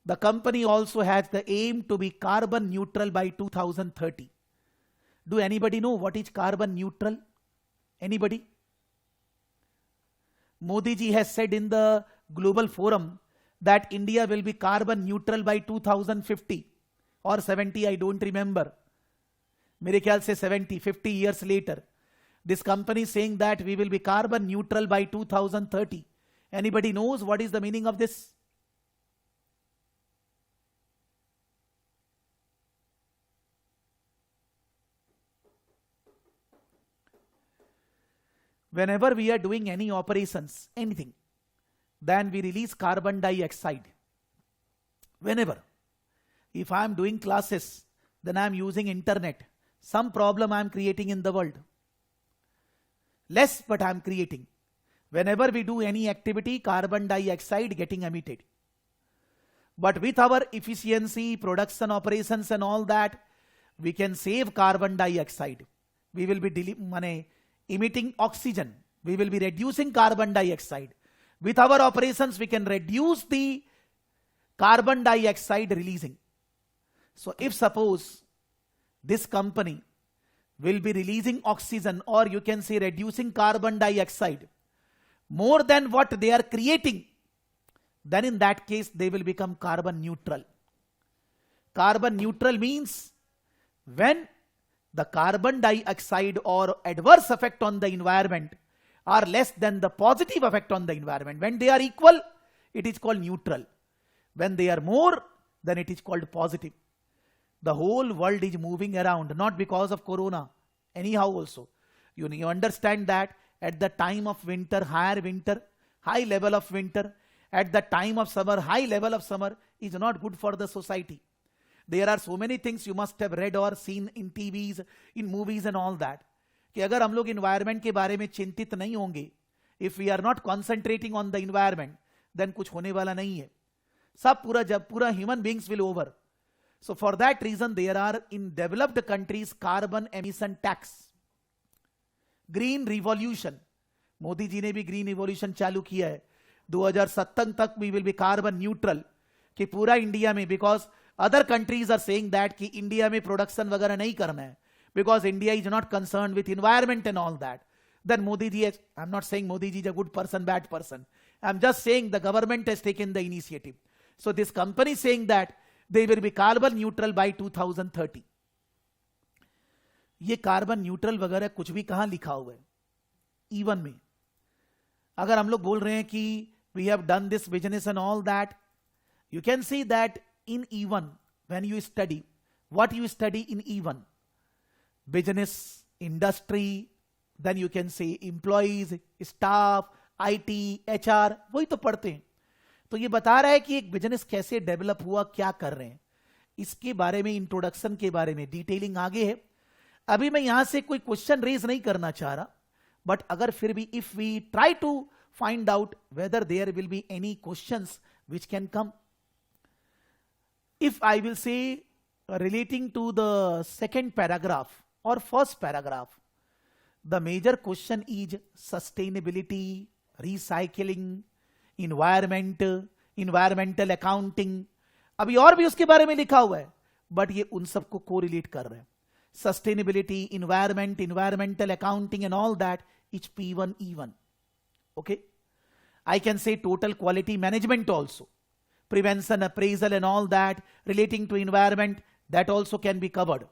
The company also has the aim to be carbon neutral by 2030. Do anybody know what is carbon neutral? Anybody? Modi ji has said in the global forum that India will be carbon neutral by 2050 or 70, I don't remember. मेरे ख्याल से 70, 50 years later. This company is saying that we will be carbon neutral by 2030. Anybody knows what is the meaning of this? Whenever we are doing any operations, anything, then we release carbon dioxide. Whenever. If I am doing classes, then I am using internet. Some problem I am creating in the world. Less, but I am creating. Whenever we do any activity, carbon dioxide getting emitted. But with our efficiency, production operations and all that, we can save carbon dioxide. We will be emitting oxygen. We will be reducing carbon dioxide. With our operations, we can reduce the carbon dioxide releasing. So if suppose this company will be releasing oxygen, or you can say reducing carbon dioxide more than what they are creating, then in that case they will become carbon neutral. Carbon neutral means when the carbon dioxide or adverse effect on the environment are less than the positive effect on the environment. When they are equal, it is called neutral. When they are more, then it is called positive. The whole world is moving around, not because of corona, anyhow also. You understand that at the time of winter, high level of winter, at the time of summer, high level of summer is not good for the society. There are so many things you must have read or seen in TVs, in movies and all that. कि अगर हम लोग environment के बारे में चिंतित नहीं होंगे, if we are not concentrating on the environment, then कुछ होने वाला नहीं है. सब पूरा human beings will over. So for that reason, there are in developed countries carbon emission tax. Green revolution. Modi ji ने भी green revolution चालू किया है. 2070 तक we will be carbon neutral. कि पूरा इंडिया में, because other countries are saying that कि इंडिया में प्रोडक्शन वगैरह नहीं करना है, because India is not concerned with environment and all that. Then Modi ji, I'm not saying Modi ji is a good person, bad person. I'm just saying the government has taken the initiative. So this company is saying that they will be carbon neutral by 2030. ये carbon neutral वगैरह कुछ भी कहां लिखा हुआ है? E1 में. अगर हम लोग बोल रहे हैं कि we have done this business and all that, you can see that in E1, when you study, what you study in E1? Business, industry, then you can say employees, staff, IT, HR, वही तो पढ़ते हैं. तो ये बता रहा है कि एक बिजनेस कैसे डेवलप हुआ, क्या कर रहे हैं. इसके बारे में, इंट्रोडक्शन के बारे में डिटेलिंग आगे है. अभी मैं यहां से कोई क्वेश्चन रेज नहीं करना चाह रहा, बट अगर फिर भी if we try to find out whether there will be any questions which can come. If I will say relating to the second paragraph or first paragraph, the major question is sustainability, recycling, environmental accounting. अभी और भी उसके बारे में लिखा हुआ है, but ये उन सबको कोरिलेट कर रहे हैं. Sustainability, environmental accounting and all that is P1 E1. Okay, I can say total quality management also, prevention, appraisal and all that relating to environment, that also can be covered.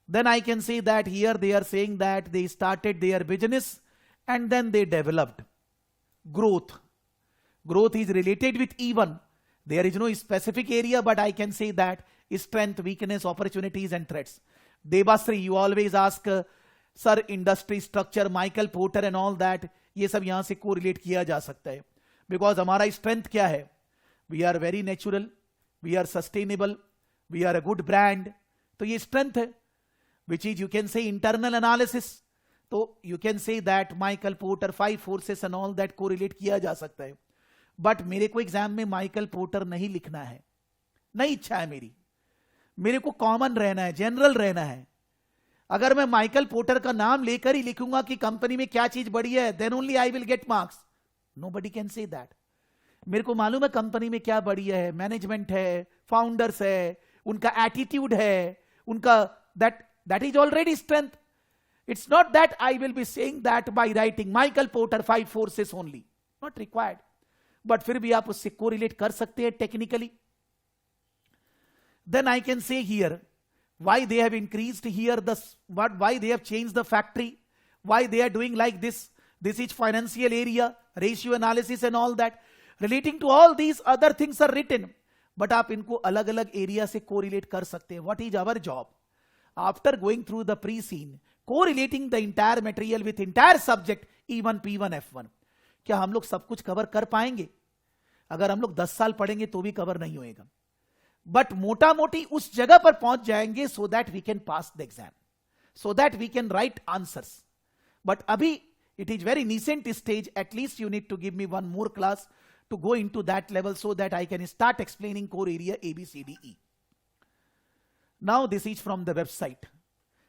Then I can say that here they are saying that they started their business and then they developed. Growth is related with E1. There is no specific area, but I can say that strength, weakness, opportunities and threats. Debasri, you always ask, sir, industry structure, Michael Porter and all that, ये सब यहाँ से correlate किया जा सकता है. Because हमारा strength क्या है? We are very natural, we are sustainable, we are a good brand. तो ये strength है, which is you can say internal analysis. तो you can say that Michael Porter, 5 forces and all that correlate किया जा सकता है. But मेरे को एग्जाम में माइकल पोर्टर नहीं लिखना है, नहीं इच्छा है मेरी. मेरे को कॉमन रहना है, जनरल रहना है. अगर मैं माइकल पोर्टर का नाम लेकर ही लिखूंगा कि कंपनी में क्या चीज बढ़िया है, then only I will get marks. Nobody can say that. मेरे को मालूम है कंपनी में क्या बढ़िया है, मैनेजमेंट है, फाउंडर्स है, उनका एटीट्यूड है, उनका that is already strength. It's not that I will be saying that by writing Michael porter 5 forces only. Not required. But फिर भी आप उससे कोरिलेट कर सकते हैं technically. Then I can say here why they have increased here why they have changed the factory, why they are doing like this. This is financial area, ratio analysis and all that. Relating to all these other things are written, but आप इनको अलग अलग area से correlate कर सकते हैं. What is our job? After going through the pre-scene, correlating the entire material with entire subject E1, P1, F1. क्या हम लोग सब कुछ कवर कर पाएंगे? अगर हम लोग 10 साल पढ़ेंगे तो भी कवर नहीं होएगा, बट मोटा मोटी उस जगह पर पहुंच जाएंगे so that we can pass the exam, so that we can write answers. But अभी it is very nascent stage. At least you need to give me one more class to go into that level so that I can start explaining core area A, B, C, D, E. Now this is from the website.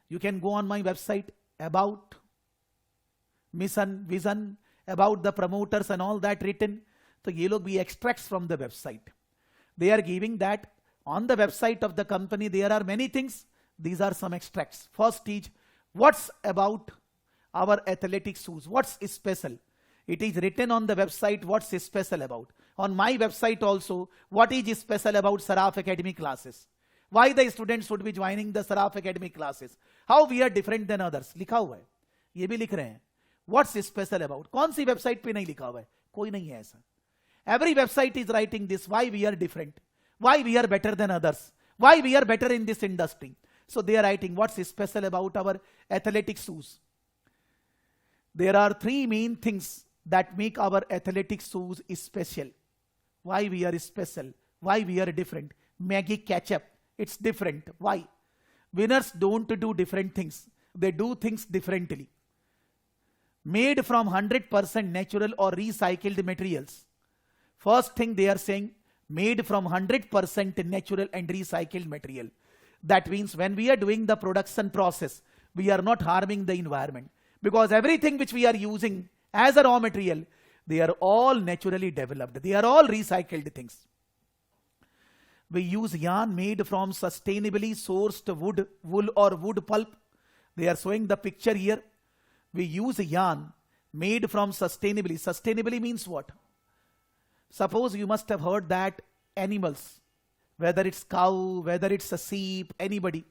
You can go on my website, about, mission, vision, about the promoters and all that written. So ye log bhi extracts from the website. They are giving that on the website of the company. There are many things. These are some extracts. First is what's about our athletic shoes. What's special? It is written on the website what's special about. On my website also, what is special about Saraf Academy classes? Why the students should be joining the Saraf Academy classes? How we are different than others? लिखा हुआ है, ये भी लिख रहे हैं. What's special about? कौन सी website पे नहीं लिखा हुआ है? कोई नहीं है ऐसा. Every website is writing this. Why we are different? Why we are better than others? Why we are better in this industry? So they are writing what's special about our athletic shoes. There are three main things that make our athletic shoes special. Why we are special? Why we are different? Maggie ketchup, it's different. Why? Winners don't do different things. They do things differently. Made from 100% natural or recycled materials. First thing they are saying, made from 100% natural and recycled material. That means when we are doing the production process, we are not harming the environment. Because everything which we are using as a raw material, they are all naturally developed. They are all recycled things. We use yarn made from sustainably sourced wood, wool or wood pulp. They are showing the picture here. We use yarn made from sustainably. Sustainably means what? Suppose you must have heard that animals, whether it's cow, whether it's a sheep, anybody,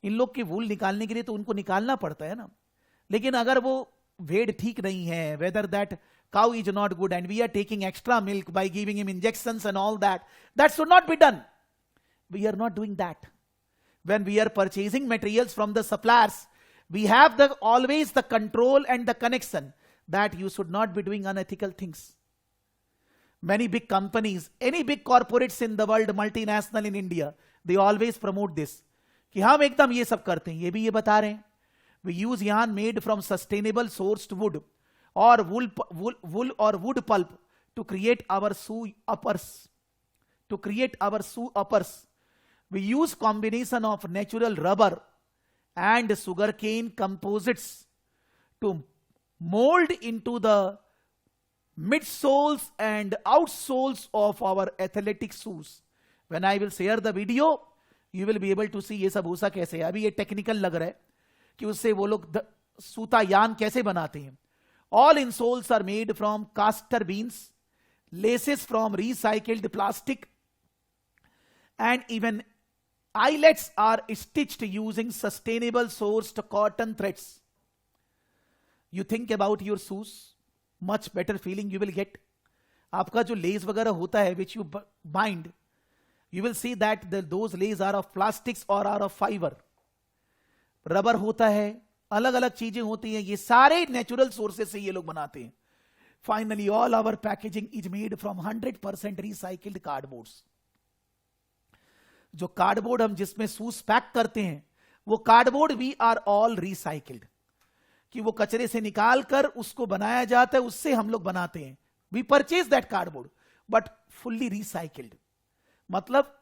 इन लोग की वूल निकालने के लिए तो उनको निकालना पड़ता है ना. लेकिन अगर वो भेड़ ठीक नहीं है, whether that cow is not good and we are taking extra milk by giving him injections and all that, that should not be done. We are not doing that. When we are purchasing materials from the suppliers, we have always the control and the connection that you should not be doing unethical things. Many big companies, any big corporates in the world, multinational in India, they always promote this. कि हम एकदम ये सब करते हैं, ये भी ये बता रहे हैं. We use yarn made from sustainable sourced wood or wool or wood pulp to create our shoe uppers. To create our shoe uppers, we use combination of natural rubber and sugarcane composites to mold into the midsoles and outsoles of our athletic shoes. When I will share the video, you will be able to see ये सब भूसा कैसे है. अभी ये technical लग रहा है कि उससे वो लोग सूता यान कैसे बनाते हैं. All insoles are made from castor beans, laces from recycled plastic, and even eyelets are stitched using sustainable sourced cotton threads. You think about your shoes, much better feeling you will get. आपका जो less वगैरह होता है which you bind, you will see that those laces are of plastics or are of fiber. Rubber होता है, अलग अलग चीजें होती हैं, ये सारे नेचुरल सोर्सेस से ये लोग बनाते हैं. Finally all our packaging is made from 100% recycled cardboards. जो कार्डबोर्ड हम जिसमें शूज पैक करते हैं, वो cardboard we are all recycled. कि वो कचरे से निकाल कर उसको बनाया जाता है, उससे हम लोग बनाते हैं. We purchase that cardboard but fully recycled. मतलब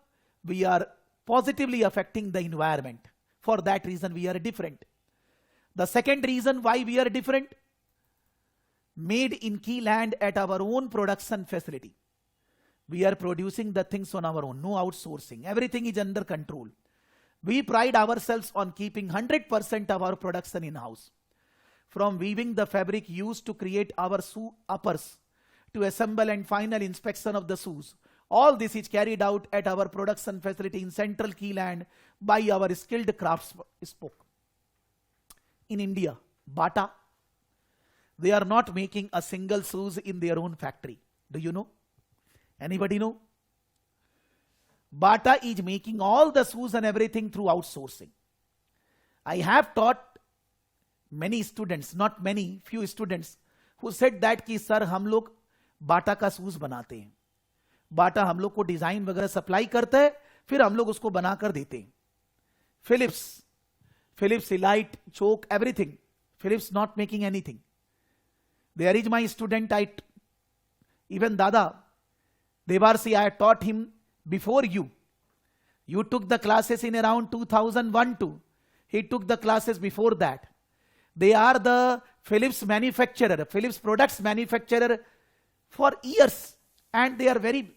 we are positively affecting the environment. For that reason we are different. The second reason why we are different, made in key land at our own production facility. We are producing the things on our own, no outsourcing. Everything is under control. We pride ourselves on keeping 100% of our production in-house. From weaving the fabric used to create our shoe uppers to assemble and final inspection of the shoes. All this is carried out at our production facility in central Keyland by our skilled craftsfolk. In India, Bata, they are not making a single shoes in their own factory. Do you know? Anybody know? Bata is making all the shoes and everything through outsourcing. I have taught many students, not many, few students, who said that कि sir हम लोग बाटा का shoes बनाते हैं, बाटा हम लोग को design वगैरह सप्लाई करता है, फिर हम लोग उसको बनाकर देते हैं. Philips, Elite, Choke, everything. Philips not making anything. There is my student, even Dada, Devarsi, I taught him before you. You took the classes in around 2001-2. He took the classes before that. They are the Philips manufacturer, Philips products manufacturer for years. And they are very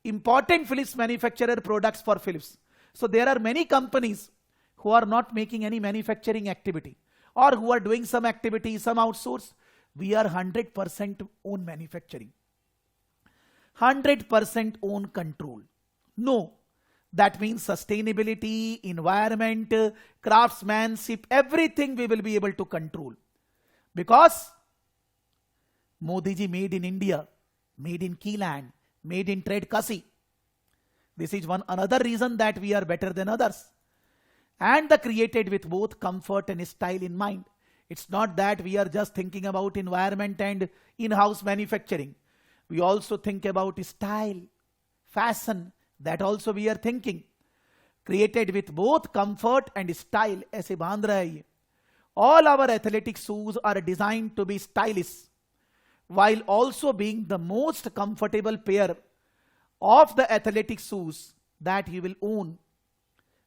important Philips manufacturer products for Philips. So there are many companies who are not making any manufacturing activity or who are doing some activity, some outsource. We are 100% own manufacturing. 100% own control. No. That means sustainability, environment, craftsmanship, everything we will be able to control. Because Modi ji made in India, made in Keyland, made in Trade Kasi. This is another reason that we are better than others. And the created with both comfort and style in mind. It's not that we are just thinking about environment and in-house manufacturing. We also think about style, fashion. That also we are thinking. Created with both comfort and style. ऐसे बांध रहा है ये. All our athletic shoes are designed to be stylish, while also being the most comfortable pair of the athletic shoes that you will own.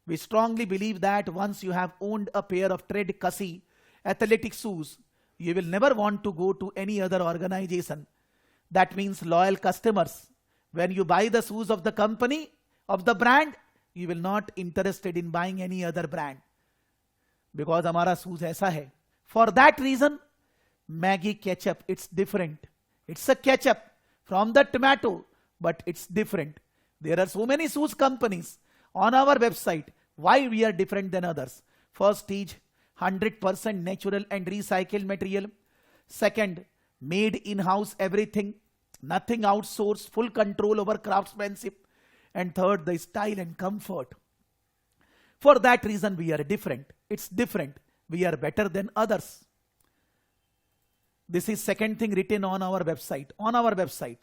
We strongly believe that once you have owned a pair of Trade Kasi athletic shoes, you will never want to go to any other organization. That means loyal customers. When you buy the shoes of the company, of the brand, you will not interested in buying any other brand. Because हमारा shoes ऐसा है. For that reason, Maggi ketchup, it's different. It's a ketchup from the tomato, but it's different. There are so many shoes companies on our website. Why we are different than others? First is 100% natural and recycled material. Second, made in-house everything. Nothing outsourced, full control over craftsmanship. And third, the style and comfort. For that reason, we are different. It's different. We are better than others. This is second thing written on our website. On our website,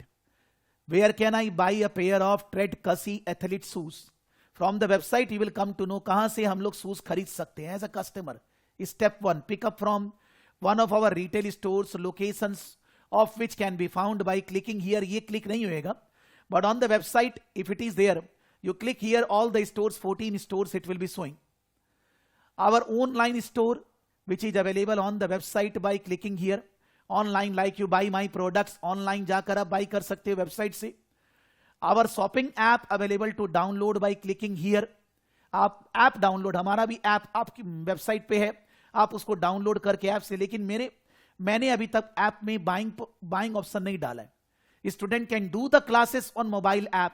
where can I buy a pair of Trade Kasi athlete shoes? From the website, you will come to know कहाँ से हम लोग shoes खरीद सकते हैं as a customer. Step 1, pick up from one of our retail stores, locations of which can be found by clicking here. ये click नहीं होएगा, but on the website, if it is there, you click here, all the stores, 14 stores, it will be showing. Our online store, which is available on the website by clicking here. Online, like you buy my products, online जाकर आप buy कर सकते हो website से. Our shopping app available to download by clicking here. आप app download, हमारा भी app आपकी वेबसाइट पे है, आप उसको डाउनलोड करके ऐप से. लेकिन मैंने अभी तक ऐप में बाइंग ऑप्शन नहीं डाला है. Student can do the classes on mobile app,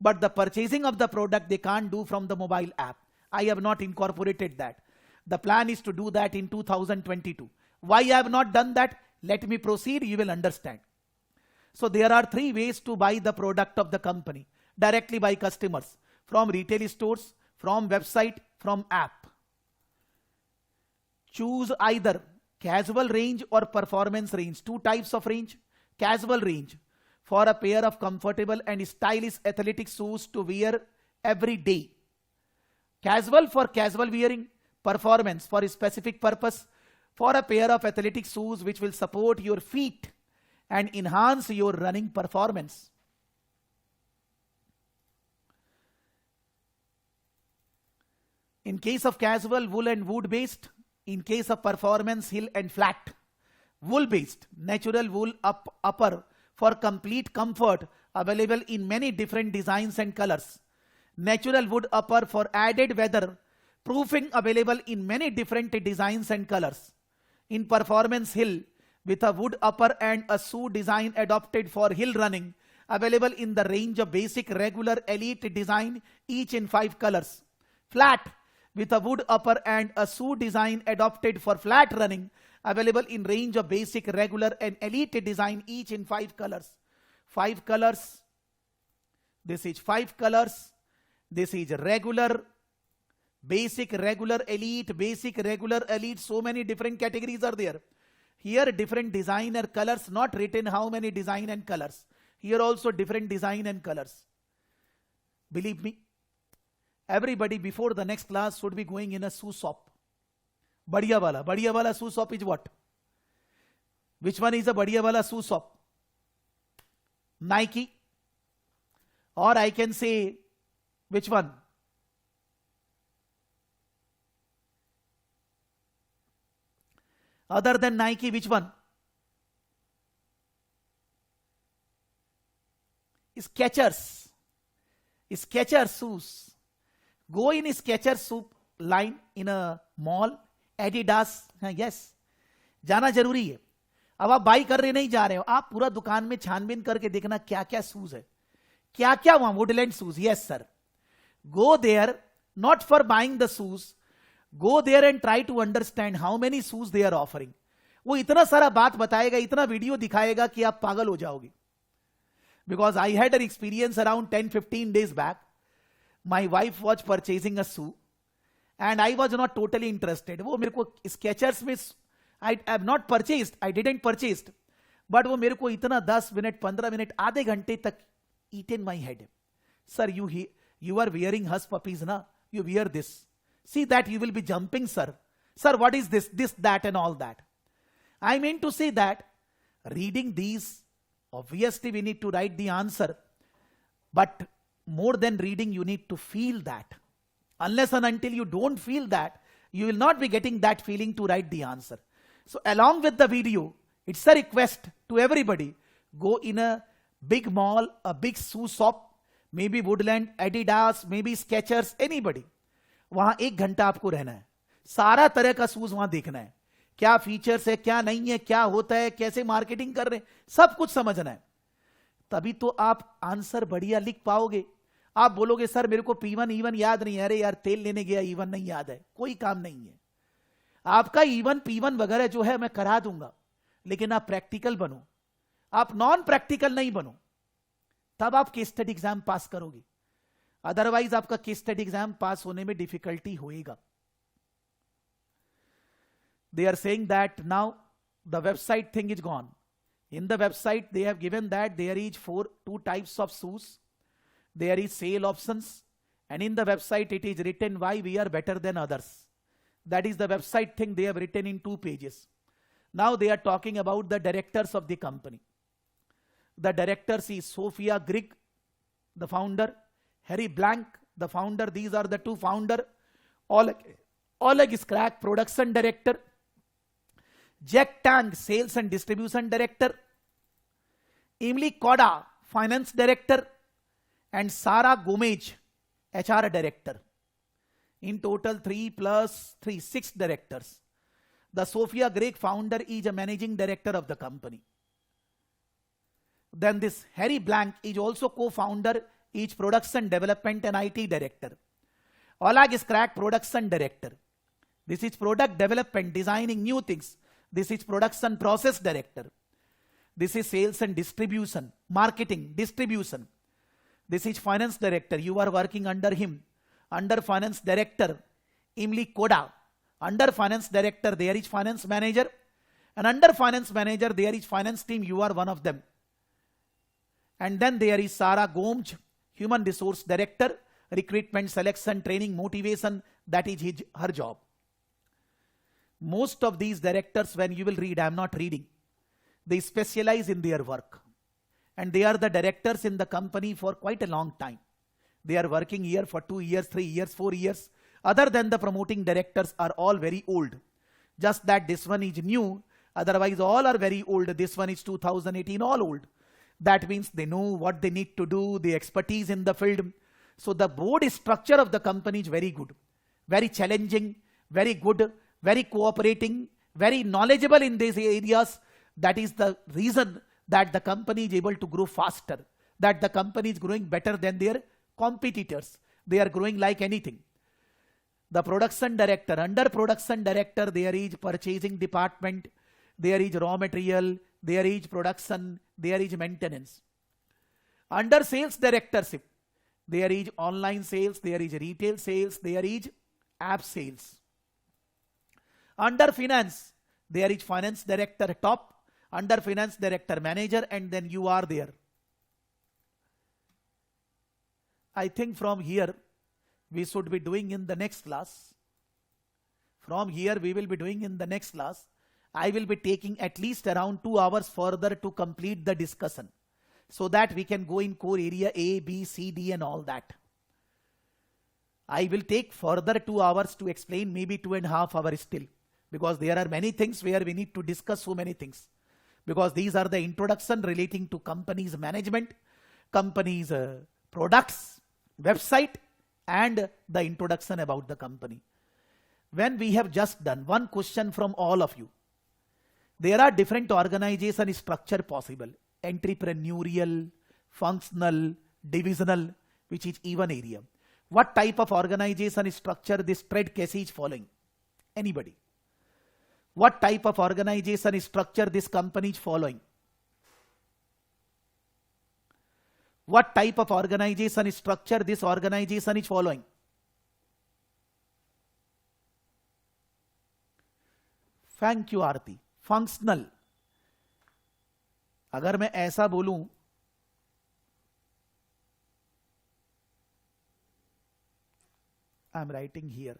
but the purchasing of the product they can't do from the mobile app. I have not incorporated that. The plan is to do that in 2022. Why I have not done that? Let me proceed, you will understand. So there are 3 ways to buy the product of the company directly by customers, from retail stores, from website, from app. Choose either casual range or performance range. 2 types of range. Casual range for a pair of comfortable and stylish athletic shoes to wear every day. Casual for casual wearing. Performance for a specific purpose, for a pair of athletic shoes which will support your feet and enhance your running performance. In case of casual, wool and wood based. In case of performance, hill and flat. Wool based, natural wool upper for complete comfort, available in many different designs and colors. Natural wood upper for added weather proofing, available in many different designs and colors. In performance hill, with a wood upper and a shoe design adopted for hill running, available in the range of basic, regular, elite design, each in 5 colors. Flat, with a wood upper and a shoe design adopted for flat running, available in range of basic, regular and elite design, each in 5 colors. 5 colors. This is 5 colors. This is regular, basic, regular, elite, basic, regular, elite. So many different categories are there. Here different design and colors, not written how many design and colors. Here also different design and colors. Believe me, everybody before the next class should be going in a shoe shop. Badiya wala shoe shop is what? Which one is a badiya wala shoe shop? Nike. Or I can say, which one? Other than Nike, which one? Skechers. Skechers shoes. Go in Skechers shoe line in a mall. Adidas. Yes. जाना जरूरी है. अब आप by कर रहे नहीं जा रहे हो, आप पूरा दुकान में छानबीन करके देखना क्या क्या शूज है, क्या क्या वहां Woodland shoes. Yes sir. Go there not for buying the shoes. Go there and try to understand how many shoes they are offering. वो इतना सारा बात बताएगा, इतना वीडियो दिखाएगा कि आप पागल हो जाओगे. Because I had an experience around 10-15 days back. My wife was purchasing a shoe and I was not totally interested. वो मेरे को Skechers में I have not purchased, I didn't purchased. But वो मेरे को इतना 10 मिनट 15 मिनट आधे घंटे तक eat in my head. Sir, you are wearing hush puppies, na? You wear this. See that you will be jumping, sir. Sir, what is this, that and all that? I mean to say that reading these, obviously we need to write the answer. But more than reading, you need to feel that. Unless and until you don't feel that, you will not be getting that feeling to write the answer. So along with the video, it's a request to everybody. Go in a big mall, a big shoe shop, maybe Woodland, Adidas, maybe Skechers, anybody. वहां 1 घंटा आपको रहना है. सारा तरह का shoes वहां देखना है. क्या फीचर्स है, क्या नहीं है, क्या होता है, कैसे मार्केटिंग कर रहे हैं, सब कुछ समझना है. तभी तो आप आंसर बढ़िया लिख पाओगे. आप बोलोगे सर मेरे को P1 E1 याद नहीं है. अरे यार तेल लेने गया, E1 नहीं याद है, कोई काम नहीं है. आपका E1 P1 वगैरह जो है मैं करा दूंगा, लेकिन आप प्रैक्टिकल बनो. आप नॉन प्रैक्टिकल नहीं बनो, तब आप केस स्टडी एग्जाम पास करोगे. अदरवाइज आपका केस स्टडी एग्जाम पास होने में डिफिकल्टी होएगा. They are saying that now the website thing is gone. In the website they have given that there is 2 types of shoes. There is sale options, and in the website it is written why we are better than others. That is the website thing they have written in 2 pages. Now they are talking about the directors of the company. The directors is Sophia Grigg, the founder, Harry Blank, the founder. These are the 2 founder. Oleg Skrak, production director. Jack Tang, sales and distribution director. Emily Koda, finance director. And Sarah Gomez, HR director. In total 3 plus 3, 6 directors. The Sophia Grigg founder is a managing director of the company. Then this Harry Blank is also co-founder, is production development and IT director. Oleg Skrak, production director. This is product development, designing new things. This is production process director. This is sales and distribution, marketing, distribution. This is finance director. You are working under him. Under finance director, Emily Koda. Under finance director, there is finance manager. And under finance manager, there is finance team. You are one of them. And then there is Sarah Gomez, human resource director, recruitment, selection, training, motivation. That is her job. Most of these directors, when you will read, I am not reading, they specialize in their work. And they are the directors in the company for quite a long time. They are working here for 2 years, 3 years, 4 years. Other than the promoting directors are all very old. Just that this one is new. Otherwise all are very old. This one is 2018, all old. That means they know what they need to do, the expertise in the field. So the board structure of the company is very good, very challenging, very good, very cooperating, very knowledgeable in these areas. That is the reason that the company is able to grow faster, that the company is growing better than their competitors. They are growing like anything. The production director, under production director, there is purchasing department, there is raw material, there is production, there is maintenance. Under sales directorship, there is online sales, there is retail sales, there is app sales. Under finance, there is finance director top, under finance director manager, and then you are there. I think from here we should be doing in the next class. From here we will be doing in the next class. I will be taking at least around 2 hours further to complete the discussion, so that we can go in core area A, B, C, D and all that. I will take further 2 hours to explain, maybe 2.5 hours still, because there are many things where we need to discuss so many things, because these are the introduction relating to company's management, company's products, website, and the introduction about the company. When we have just done, one question from all of you. There are different organization structure possible: entrepreneurial, functional, divisional, which is even area. What type of organization structure this trade case is following? Anybody? What type of organization structure this company is following? What type of organization structure this organization is following? Thank you, Aarti. Functional. अगर मैं ऐसा बोलूं, I am writing here,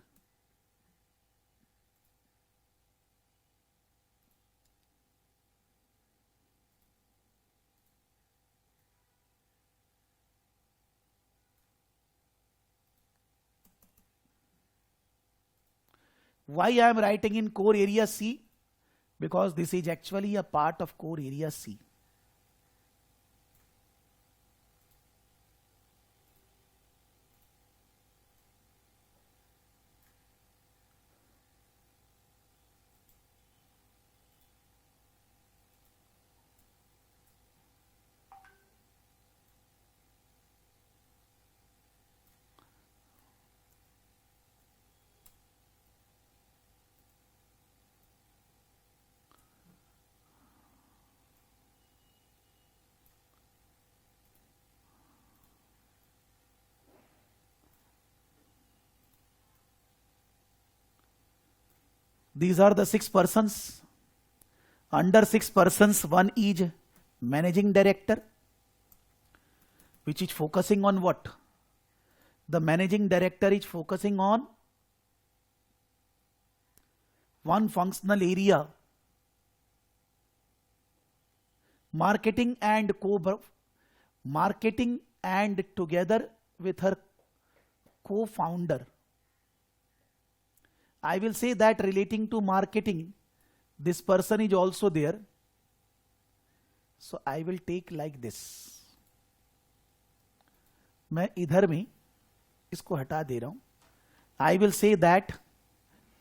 why I am writing in core area C? Because this is actually a part of core area C. These are the 6 persons. Under 6 persons, one is managing director, which is focusing on what? The managing director is focusing on one functional area, marketing and together with her co-founder. I will say that relating to marketing, this person is also there. So I will take like this. मैं इधर में इसको हटा दे रहा हूं. I will say that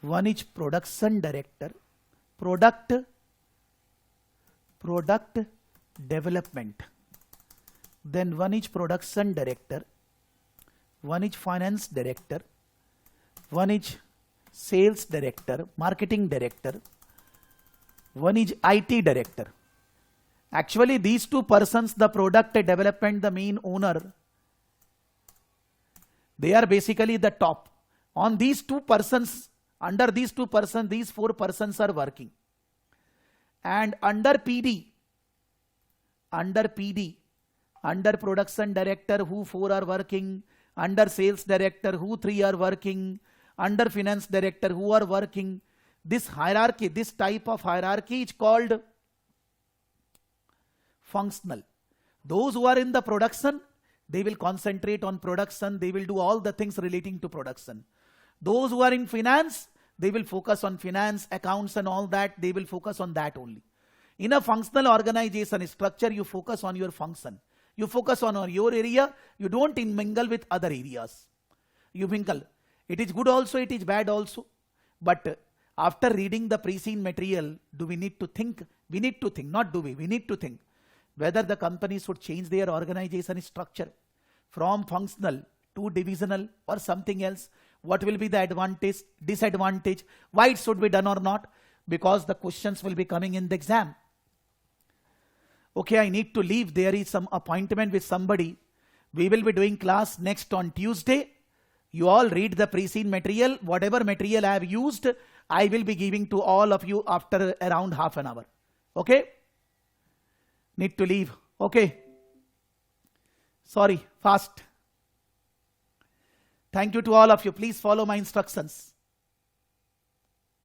one is production director, product development. Then one is production director, one is finance director, one is sales director, marketing director, one is IT director. Actually, these 2 persons, the product development, the main owner, they are basically the top. On these 2 persons, under these 2 persons, these 4 persons are working. And under PD, under production director, who 4 are working, under sales director, who 3 are working, under finance director, who are working. This hierarchy, this type of hierarchy is called functional. Those who are in the production, they will concentrate on production. They will do all the things relating to production. Those who are in finance, they will focus on finance, accounts and all that. They will focus on that only. In a functional organization structure, you focus on your function. You focus on your area. You don't mingle with other areas. You mingle. It is good also, it is bad also. But After reading the pre-seen material, do we need to think? We need to think, not do we need to think whether the company should change their organization structure from functional to divisional or something else. What will be the advantage, disadvantage, why it should be done or not, because the questions will be coming in the exam. Okay, I need to leave. There is some appointment with somebody. We will be doing class next on Tuesday. You all read the pre-seen material. Whatever material I have used, I will be giving to all of you after around half an hour. Okay? Need to leave. Okay. Sorry, fast. Thank you to all of you. Please follow my instructions.